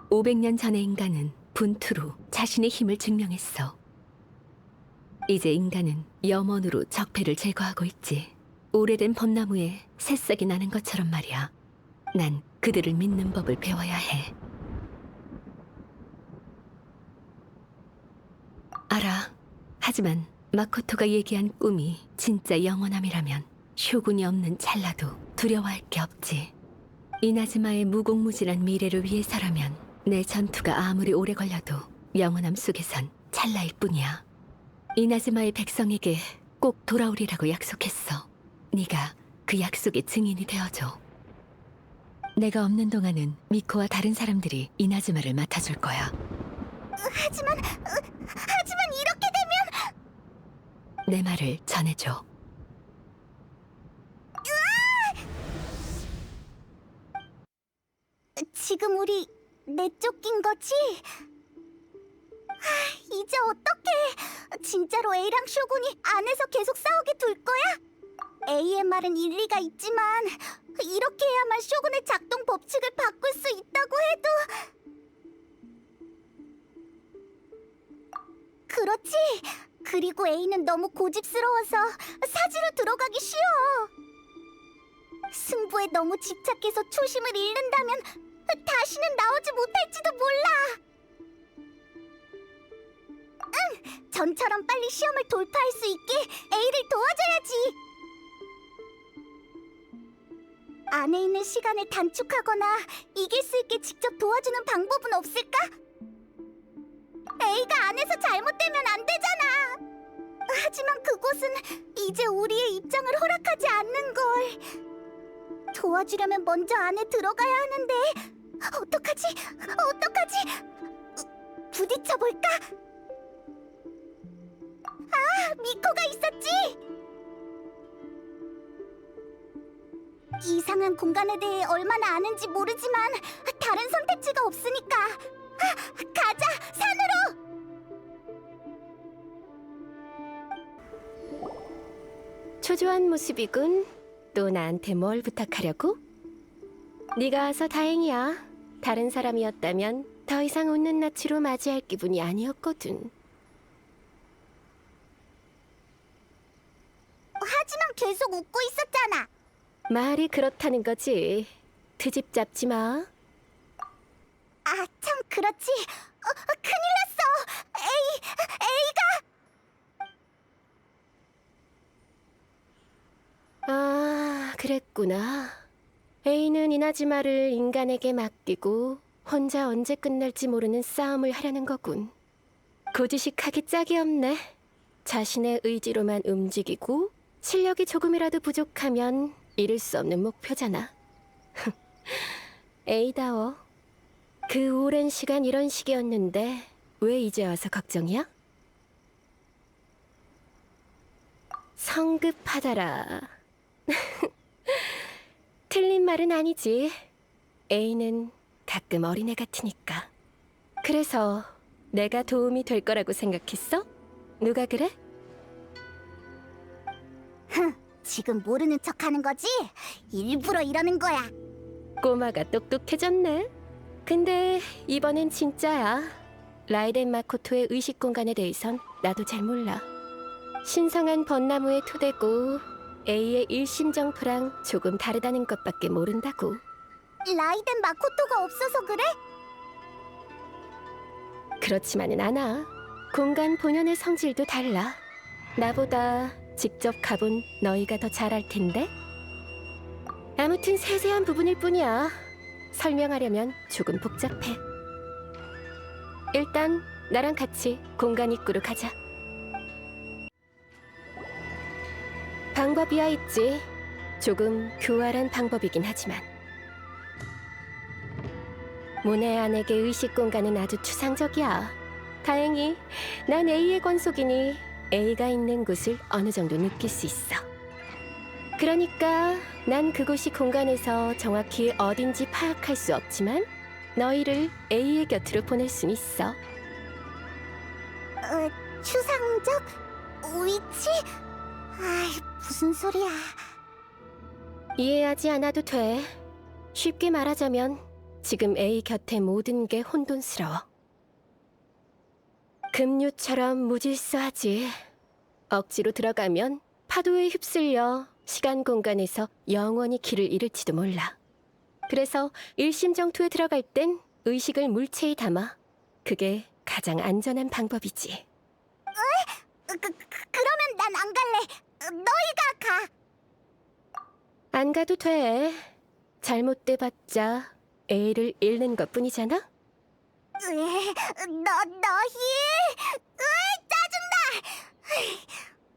500년 전의 인간은 분투로 자신의 힘을 증명했어. 이제 인간은 염원으로 적폐를 제거하고 있지. 오래된 벚나무에 새싹이 나는 것처럼 말이야. 난 그들을 믿는 법을 배워야 해. 알아. 하지만 마코토가 얘기한 꿈이 진짜 영원함이라면 쇼군이 없는 찰나도 두려워할 게 없지. 이나즈마의 무궁무진한 미래를 위해서라면 내 전투가 아무리 오래 걸려도 영원함 속에선 찰나일 뿐이야. 이나즈마의 백성에게 꼭 돌아오리라고 약속했어. 네가 그 약속의 증인이 되어줘. 내가 없는 동안은 미코와 다른 사람들이 이나즈마를 맡아줄 거야. 하지만 이렇게 되면 내 말을 전해줘. 지금 우리 내쫓긴 거지? 이제 어떡해? 진짜로 A랑 쇼군이 안에서 계속 싸우게 둘 거야? A의 말은 일리가 있지만 이렇게 해야만 쇼군의 작동 법칙을 바꿀 수 있다고 해도 그렇지. 그리고 A는 너무 고집스러워서 사지로 들어가기 쉬워. 승부에 너무 집착해서 초심을 잃는다면 다시는 나오지 못할지도 몰라. 응, 전처럼 빨리 시험을 돌파할 수 있게 A를 도와줘야지. 안에 있는 시간을 단축하거나 이길 수 있게 직접 도와주는 방법은 없을까? A가 안에서 잘못되면 안 되잖아. 하지만 그곳은 이제 우리의 입장을 허락하지 않는 걸. 도와주려면 먼저 안에 들어가야 하는데 어떡하지? 부딪혀볼까? 아, 미코가 있었지! 이상한 공간에 대해 얼마나 아는지 모르지만 다른 선택지가 없으니까 가자! 산으로! 초조한 모습이군. 또 나한테 뭘 부탁하려고? 네가 와서 다행이야. 다른 사람이었다면 더 이상 웃는 낯으로 맞이할 기분이 아니었거든. 하지만 계속 웃고 있었잖아. 말이 그렇다는 거지. 트집 잡지 마. 아, 참 그렇지. 큰일 났어. A가 아, 그랬구나. A는 이나즈마를 인간에게 맡기고 혼자 언제 끝날지 모르는 싸움을 하려는 거군. 고지식하기 짝이 없네. 자신의 의지로만 움직이고 실력이 조금이라도 부족하면 이룰 수 없는 목표잖아. A다워. 그 오랜 시간 이런 식이었는데 왜 이제 와서 걱정이야? 성급하다라. 틀린 말은 아니지. A는 가끔 어린애 같으니까. 그래서 내가 도움이 될 거라고 생각했어? 누가 그래? 지금 모르는 척하는 거지? 일부러 이러는 거야. 꼬마가 똑똑해졌네. 근데 이번엔 진짜야. 라이덴 마코토의 의식 공간에 대해선 나도 잘 몰라. 신성한 벚나무의 토대고 A의 일심정토랑 조금 다르다는 것밖에 모른다고. 라이덴 마코토가 없어서 그래? 그렇지만은 않아. 공간 본연의 성질도 달라. 나보다 직접 가본 너희가 더 잘 알 텐데. 아무튼 세세한 부분일 뿐이야. 설명하려면 조금 복잡해. 일단 나랑 같이 공간 입구로 가자. 방법이야 있지. 조금 교활한 방법이긴 하지만. 모네 안에게 의식 공간은 아주 추상적이야. 다행히 난 A의 권속이니 A가 있는 곳을 어느 정도 느낄 수 있어. 그러니까 난 그곳이 공간에서 정확히 어딘지 파악할 수 없지만 너희를 A의 곁으로 보낼 순 있어. 추상적? 위치? 아이, 무슨 소리야. 이해하지 않아도 돼. 쉽게 말하자면 지금 A 곁의 모든 게 혼돈스러워. 급류처럼 무질서하지. 억지로 들어가면 파도에 휩쓸려 시간 공간에서 영원히 길을 잃을지도 몰라. 그래서 일심정토에 들어갈 땐 의식을 물체에 담아. 그게 가장 안전한 방법이지. 그러면 난 안 갈래. 너희가 가. 안 가도 돼. 잘못돼봤자 A를 잃는 것뿐이잖아. 너희? 짜증나.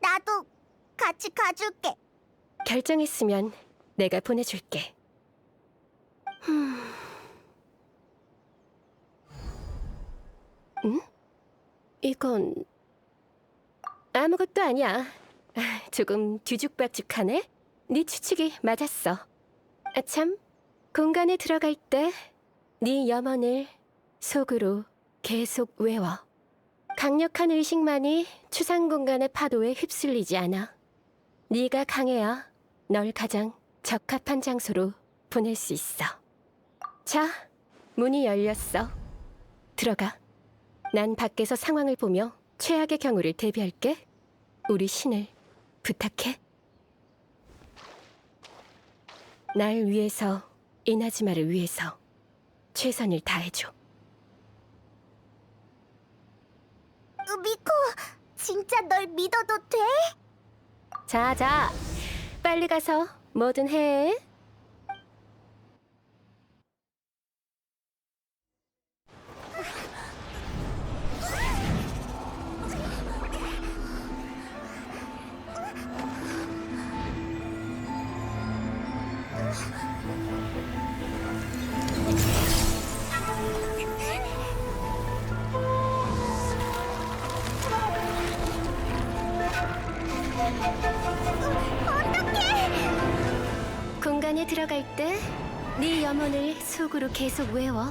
나도 같이 가줄게. 결정했으면 내가 보내줄게. 응? 이건 아무것도 아니야. 조금 뒤죽박죽하네. 네 추측이 맞았어. 참, 공간에 들어갈 때 네 염원을 속으로 계속 외워. 강력한 의식만이 추상 공간의 파도에 휩쓸리지 않아. 네가 강해야 널 가장 적합한 장소로 보낼 수 있어. 자, 문이 열렸어. 들어가. 난 밖에서 상황을 보며 최악의 경우를 대비할게. 우리 신을 부탁해. 날 위해서, 이나즈마를 위해서 최선을 다해줘. 미코, 진짜 널 믿어도 돼? 자, 빨리 가서 뭐든 해. 공간에 들어갈 때 네 염원을 속으로 계속 외워.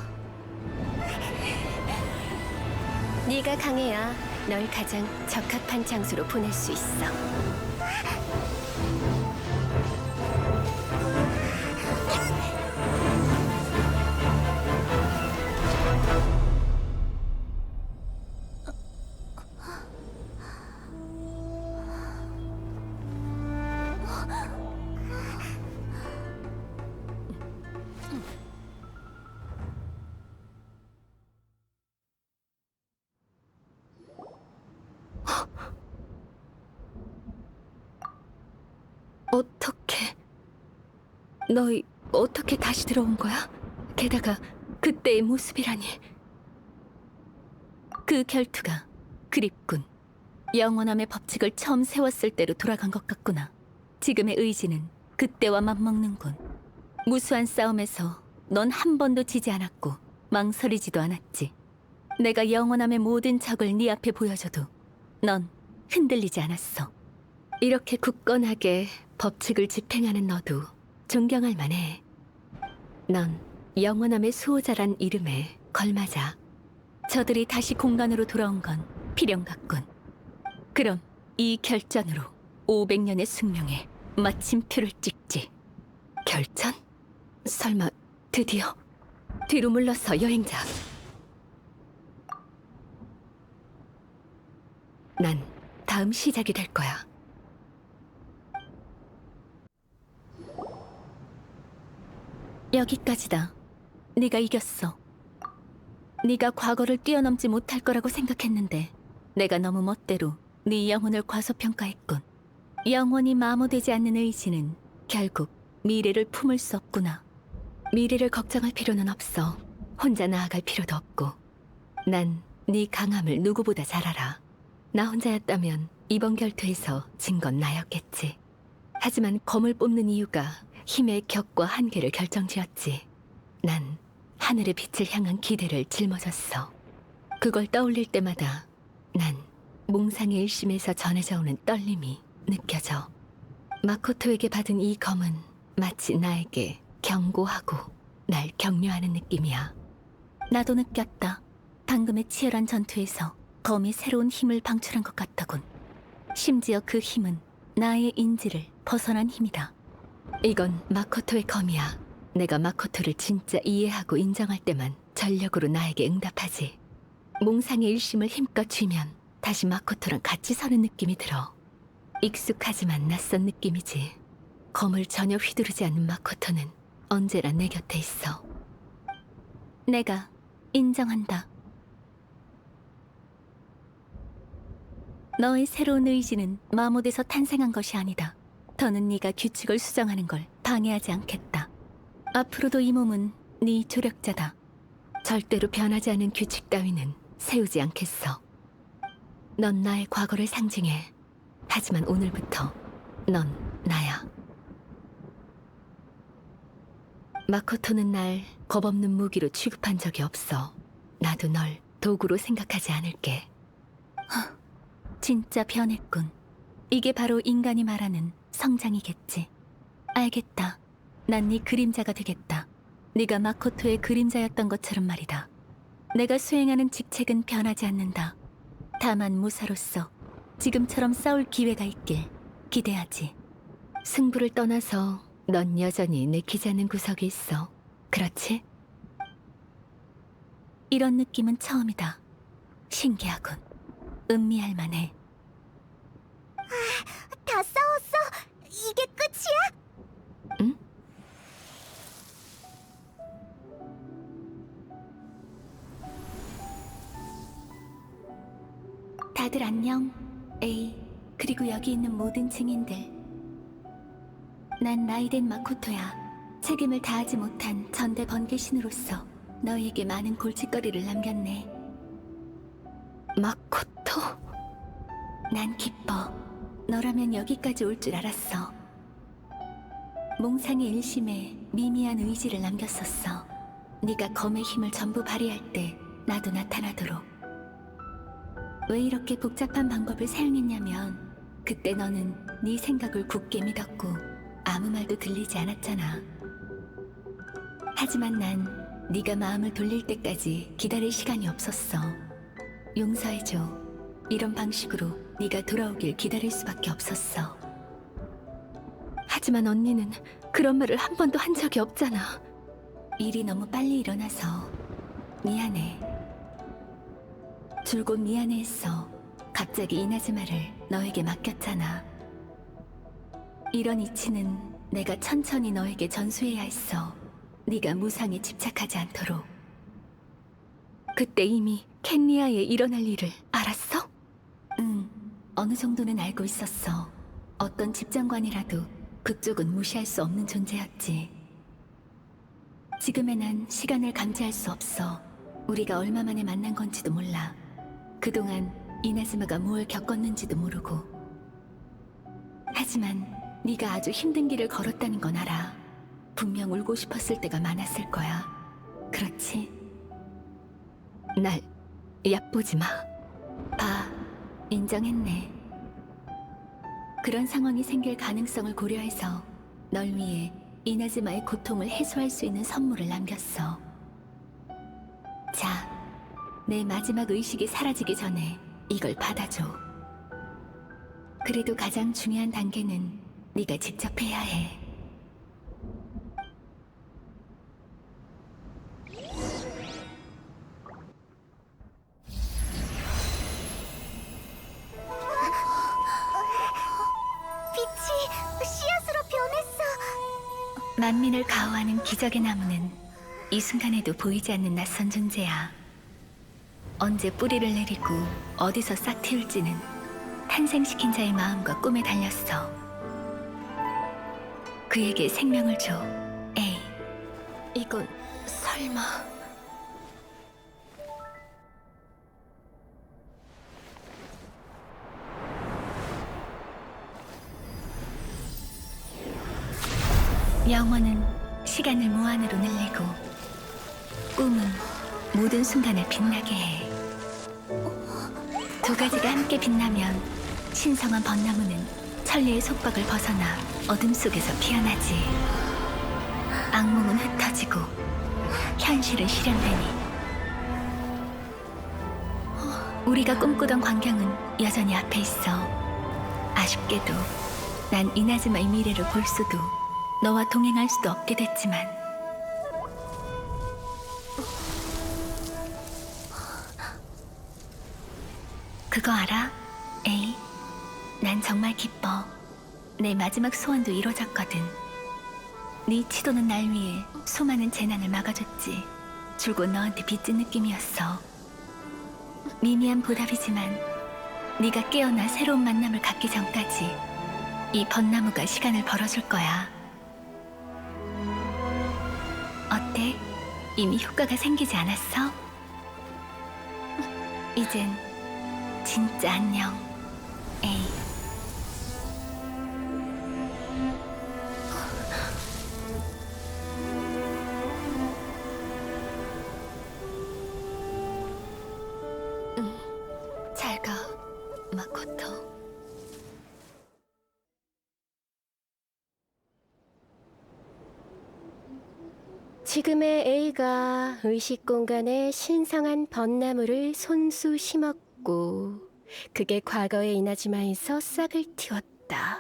네가 강해야 널 가장 적합한 장소로 보낼 수 있어. 어떻게... 너희 어떻게 다시 들어온 거야? 게다가 그때의 모습이라니. 그 결투가 그립군. 영원함의 법칙을 처음 세웠을 때로 돌아간 것 같구나. 지금의 의지는 그때와 맞먹는군. 무수한 싸움에서 넌 한 번도 지지 않았고 망설이지도 않았지. 내가 영원함의 모든 적을 네 앞에 보여줘도 넌 흔들리지 않았어. 이렇게 굳건하게 법칙을 집행하는 너도 존경할 만해. 넌 영원함의 수호자란 이름에 걸맞아. 저들이 다시 공간으로 돌아온 건 필연 같군. 그럼 이 결전으로 500년의 숙명에 마침표를 찍지. 결전? 설마 드디어 뒤로 물러서 여행자. 난 다음 시작이 될 거야. 여기까지다. 네가 이겼어. 네가 과거를 뛰어넘지 못할 거라고 생각했는데 내가 너무 멋대로 네 영혼을 과소평가했군. 영원히 마모되지 않는 의지는 결국 미래를 품을 수 없구나. 미래를 걱정할 필요는 없어. 혼자 나아갈 필요도 없고. 난 네 강함을 누구보다 잘 알아. 나 혼자였다면 이번 결투에서 진 건 나였겠지. 하지만 검을 뽑는 이유가 힘의 격과 한계를 결정지었지. 난 하늘의 빛을 향한 기대를 짊어졌어. 그걸 떠올릴 때마다 난 몽상의 일심에서 전해져 오는 떨림이 느껴져. 마코토에게 받은 이 검은 마치 나에게 경고하고 날 격려하는 느낌이야. 나도 느꼈다. 방금의 치열한 전투에서 검이 새로운 힘을 방출한 것 같다군. 심지어 그 힘은 나의 인지를 벗어난 힘이다. 이건 마코토의 검이야. 내가 마코토를 진짜 이해하고 인정할 때만 전력으로 나에게 응답하지. 몽상의 일심을 힘껏 쥐면 다시 마코토랑 같이 서는 느낌이 들어. 익숙하지만 낯선 느낌이지. 검을 전혀 휘두르지 않는 마코토는 언제나 내 곁에 있어. 내가 인정한다. 너의 새로운 의지는 마모돼서 탄생한 것이 아니다. 더는 네가 규칙을 수정하는 걸 방해하지 않겠다. 앞으로도 이 몸은 네 조력자다. 절대로 변하지 않은 규칙 따위는 세우지 않겠어. 넌 나의 과거를 상징해. 하지만 오늘부터 넌 나야. 마코토는 날 겁없는 무기로 취급한 적이 없어. 나도 널 도구로 생각하지 않을게. 진짜 변했군. 이게 바로 인간이 말하는 성장이겠지. 알겠다. 난 네 그림자가 되겠다. 네가 마코토의 그림자였던 것처럼 말이다. 내가 수행하는 직책은 변하지 않는다. 다만 무사로서 지금처럼 싸울 기회가 있길 기대하지. 승부를 떠나서 넌 여전히 내키지 않는 구석이 있어. 그렇지? 이런 느낌은 처음이다. 신기하군. 음미할 만해. 다 싸웠어? 이게 끝이야? 응? 다들 안녕. 에이, 그리고 여기 있는 모든 증인들. 난 나이된 마코토야. 책임을 다하지 못한 전대 번개신으로서 너희에게 많은 골칫거리를 남겼네. 마코토? 난 기뻐. 너라면 여기까지 올 줄 알았어. 몽상의 일심에 미미한 의지를 남겼었어. 네가 검의 힘을 전부 발휘할 때 나도 나타나도록. 왜 이렇게 복잡한 방법을 사용했냐면 그때 너는 네 생각을 굳게 믿었고 아무 말도 들리지 않았잖아. 하지만 난 네가 마음을 돌릴 때까지 기다릴 시간이 없었어. 용서해줘. 이런 방식으로 네가 돌아오길 기다릴 수밖에 없었어. 하지만 언니는 그런 말을 한 번도 한 적이 없잖아. 일이 너무 빨리 일어나서 미안해. 줄곧 미안해했어. 갑자기 이나즈마를 너에게 맡겼잖아. 이런 이치는 내가 천천히 너에게 전수해야 했어. 네가 무상에 집착하지 않도록. 그때 이미 켄리아에 일어날 일을 알았어? 응, 어느 정도는 알고 있었어. 어떤 집정관이라도 그쪽은 무시할 수 없는 존재였지. 지금의 난 시간을 감지할 수 없어. 우리가 얼마 만에 만난 건지도 몰라. 그동안 이나즈마가 뭘 겪었는지도 모르고. 하지만 네가 아주 힘든 길을 걸었다는 건 알아. 분명 울고 싶었을 때가 많았을 거야. 그렇지? 날 얕보지 마. 봐, 인정했네. 그런 상황이 생길 가능성을 고려해서 널 위해 이나즈마의 고통을 해소할 수 있는 선물을 남겼어. 자, 내 마지막 의식이 사라지기 전에 이걸 받아줘. 그래도 가장 중요한 단계는 네가 직접 해야 해. 빛이 씨앗으로 변했어. 만민을 가호하는 기적의 나무는 이 순간에도 보이지 않는 낯선 존재야. 언제 뿌리를 내리고 어디서 싹 틔울지는 탄생시킨 자의 마음과 꿈에 달렸어. 그에게 생명을 줘. 에이, 이건 설마... 영원은 시간을 무한으로 늘리고 꿈은 모든 순간을 빛나게 해. 두 가지가 함께 빛나면 신성한 벚나무는 천리의 속박을 벗어나 어둠 속에서 피어나지. 악몽은 흩어지고 현실은 실현되니 우리가 꿈꾸던 광경은 여전히 앞에 있어. 아쉽게도 난 이나즈마의 미래를 볼 수도 너와 동행할 수도 없게 됐지만 그거 알아? 에이, 난 정말 기뻐. 내 마지막 소원도 이루어졌거든. 네 치도는 날 위해 수많은 재난을 막아줬지. 줄곧 너한테 빚진 느낌이었어. 미미한 보답이지만 네가 깨어나 새로운 만남을 갖기 전까지 이 벚나무가 시간을 벌어줄 거야. 어때? 이미 효과가 생기지 않았어? 이젠 진짜 안녕, 에이. 잘 가, 마코토. 지금의 A가 의식 공간에 신성한 벚나무를 손수 심었고 그게 과거의 이나즈마에서 싹을 틔웠다.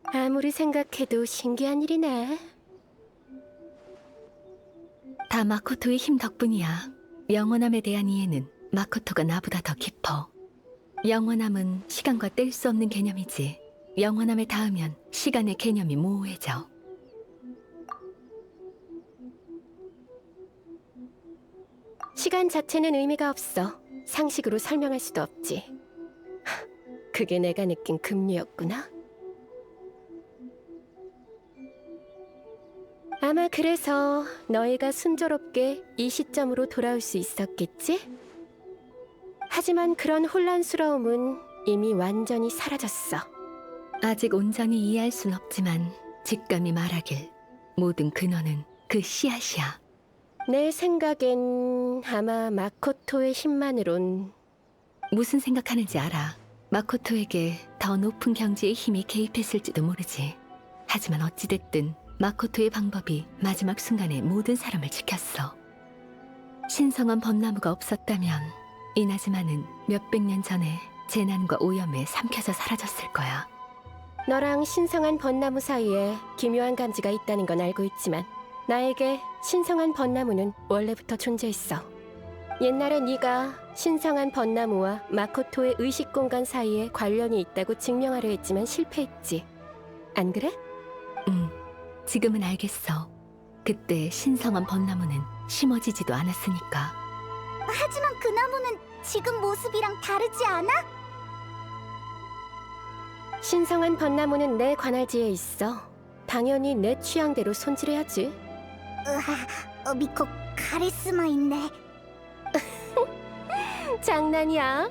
아무리 생각해도 신기한 일이네. 다 마코토의 힘 덕분이야. 영원함에 대한 이해는 마코토가 나보다 더 깊어. 영원함은 시간과 뗄 수 없는 개념이지. 영원함에 닿으면 시간의 개념이 모호해져. 시간 자체는 의미가 없어. 상식으로 설명할 수도 없지. 그게 내가 느낀 급류였구나. 아마 그래서 너희가 순조롭게 이 시점으로 돌아올 수 있었겠지? 하지만 그런 혼란스러움은 이미 완전히 사라졌어. 아직 온전히 이해할 순 없지만 직감이 말하길 모든 근원은 그 씨앗이야. 내 생각엔 아마 마코토의 힘만으론 무슨 생각하는지 알아. 마코토에게 더 높은 경지의 힘이 개입했을지도 모르지. 하지만 어찌됐든 마코토의 방법이 마지막 순간에 모든 사람을 지켰어. 신성한 벚나무가 없었다면 이나즈마는 몇백 년 전에 재난과 오염에 삼켜져 사라졌을 거야. 너랑 신성한 벚나무 사이에 기묘한 감지가 있다는 건 알고 있지만 나에게 신성한 벚나무는 원래부터 존재했어. 옛날에 네가 신성한 벚나무와 마코토의 의식 공간 사이에 관련이 있다고 증명하려 했지만 실패했지. 안 그래? 지금은 알겠어. 그때 신성한 벚나무는 심어지지도 않았으니까. 하지만 그 나무는 지금 모습이랑 다르지 않아? 신성한 벚나무는 내 관할지에 있어. 당연히 내 취향대로 손질해야지. 미코 카리스마 있네. 장난이야.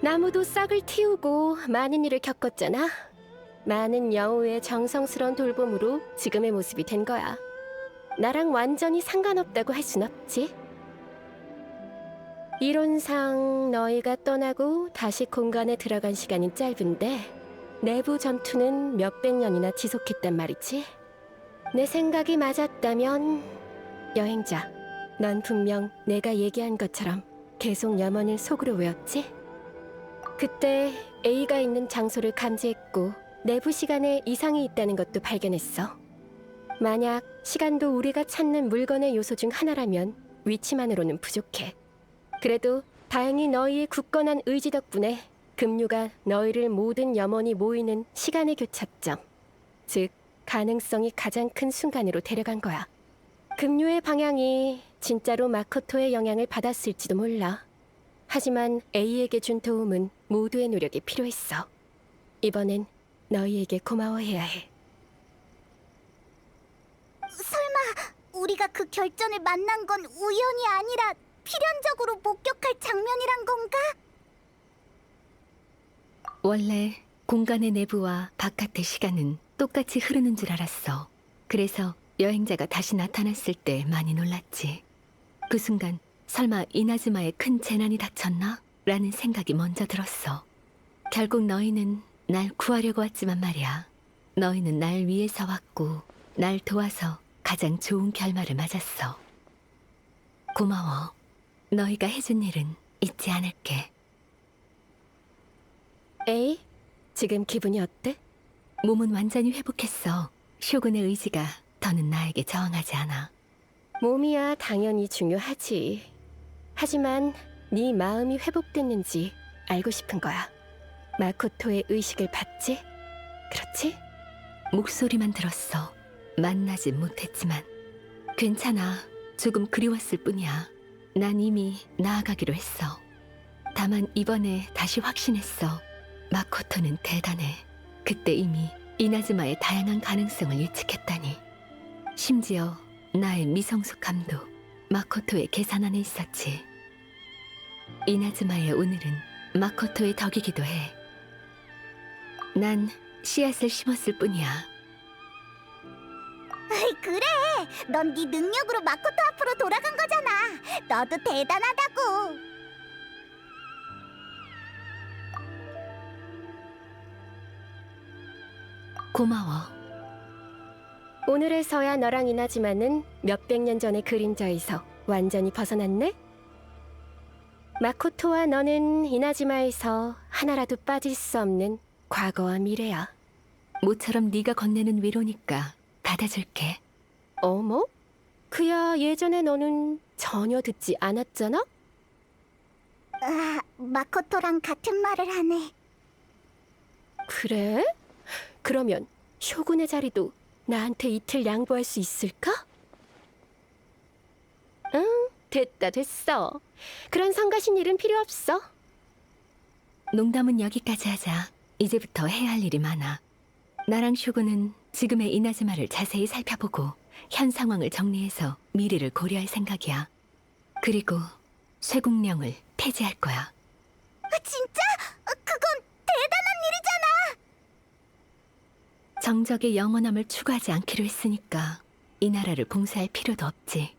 나무도 싹을 틔우고 많은 일을 겪었잖아. 많은 여우의 정성스러운 돌봄으로 지금의 모습이 된 거야. 나랑 완전히 상관없다고 할 순 없지. 이론상 너희가 떠나고 다시 공간에 들어간 시간이 짧은데 내부 전투는 몇백 년이나 지속했단 말이지. 내 생각이 맞았다면 여행자, 넌 분명 내가 얘기한 것처럼 계속 염원을 속으로 외웠지? 그때 A가 있는 장소를 감지했고 내부 시간에 이상이 있다는 것도 발견했어. 만약 시간도 우리가 찾는 물건의 요소 중 하나라면 위치만으로는 부족해. 그래도 다행히 너희의 굳건한 의지 덕분에 급류가 너희를 모든 염원이 모이는 시간의 교차점, 즉 가능성이 가장 큰 순간으로 데려간 거야. 급류의 방향이 진짜로 마코토의 영향을 받았을지도 몰라. 하지만 A에게 준 도움은 모두의 노력이 필요했어. 이번엔 너희에게 고마워해야 해. 설마 우리가 그 결전을 만난 건 우연이 아니라 필연적으로 목격할 장면이란 건가? 원래 공간의 내부와 바깥의 시간은 똑같이 흐르는 줄 알았어. 그래서 여행자가 다시 나타났을 때 많이 놀랐지. 그 순간 설마 이나즈마에 큰 재난이 닥쳤나? 라는 생각이 먼저 들었어. 결국 너희는 날 구하려고 왔지만 말이야. 너희는 날 위해서 왔고 날 도와서 가장 좋은 결말을 맞았어. 고마워. 너희가 해준 일은 잊지 않을게. 에이, 지금 기분이 어때? 몸은 완전히 회복했어. 쇼군의 의지가 더는 나에게 저항하지 않아. 몸이야 당연히 중요하지. 하지만 네 마음이 회복됐는지 알고 싶은 거야. 마코토의 의식을 받지? 그렇지? 목소리만 들었어. 만나진 못했지만 괜찮아. 조금 그리웠을 뿐이야. 난 이미 나아가기로 했어. 다만 이번에 다시 확신했어. 마코토는 대단해. 그때 이미 이나즈마의 다양한 가능성을 예측했다니. 심지어 나의 미성숙함도 마코토의 계산 안에 있었지. 이나즈마의 오늘은 마코토의 덕이기도 해. 난 씨앗을 심었을 뿐이야. 그래, 넌 네 능력으로 마코토 앞으로 돌아간 거잖아. 너도 대단하다고. 고마워. 오늘에서야 너랑 이나지마는 몇백 년 전의 그림자에서 완전히 벗어났네? 마코토와 너는 이나지마에서 하나라도 빠질 수 없는 과거와 미래야. 모처럼 네가 건네는 위로니까 받아줄게. 어머? 그야 예전에 너는 전혀 듣지 않았잖아? 마코토랑 같은 말을 하네. 그래? 그러면 쇼군의 자리도 나한테 이틀 양보할 수 있을까? 응, 됐어. 그런 성가신 일은 필요 없어. 농담은 여기까지 하자. 이제부터 해야 할 일이 많아. 나랑 쇼군은 지금의 이나즈마를 자세히 살펴보고 현 상황을 정리해서 미래를 고려할 생각이야. 그리고 쇠국령을 폐지할 거야. 진짜? 그건 대단한 일이잖아. 정적의 영원함을 추구하지 않기로 했으니까 이 나라를 봉쇄할 필요도 없지.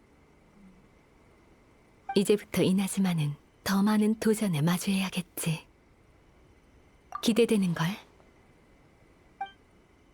이제부터 이나즈마는 더 많은 도전에 마주해야겠지. 기대되는걸?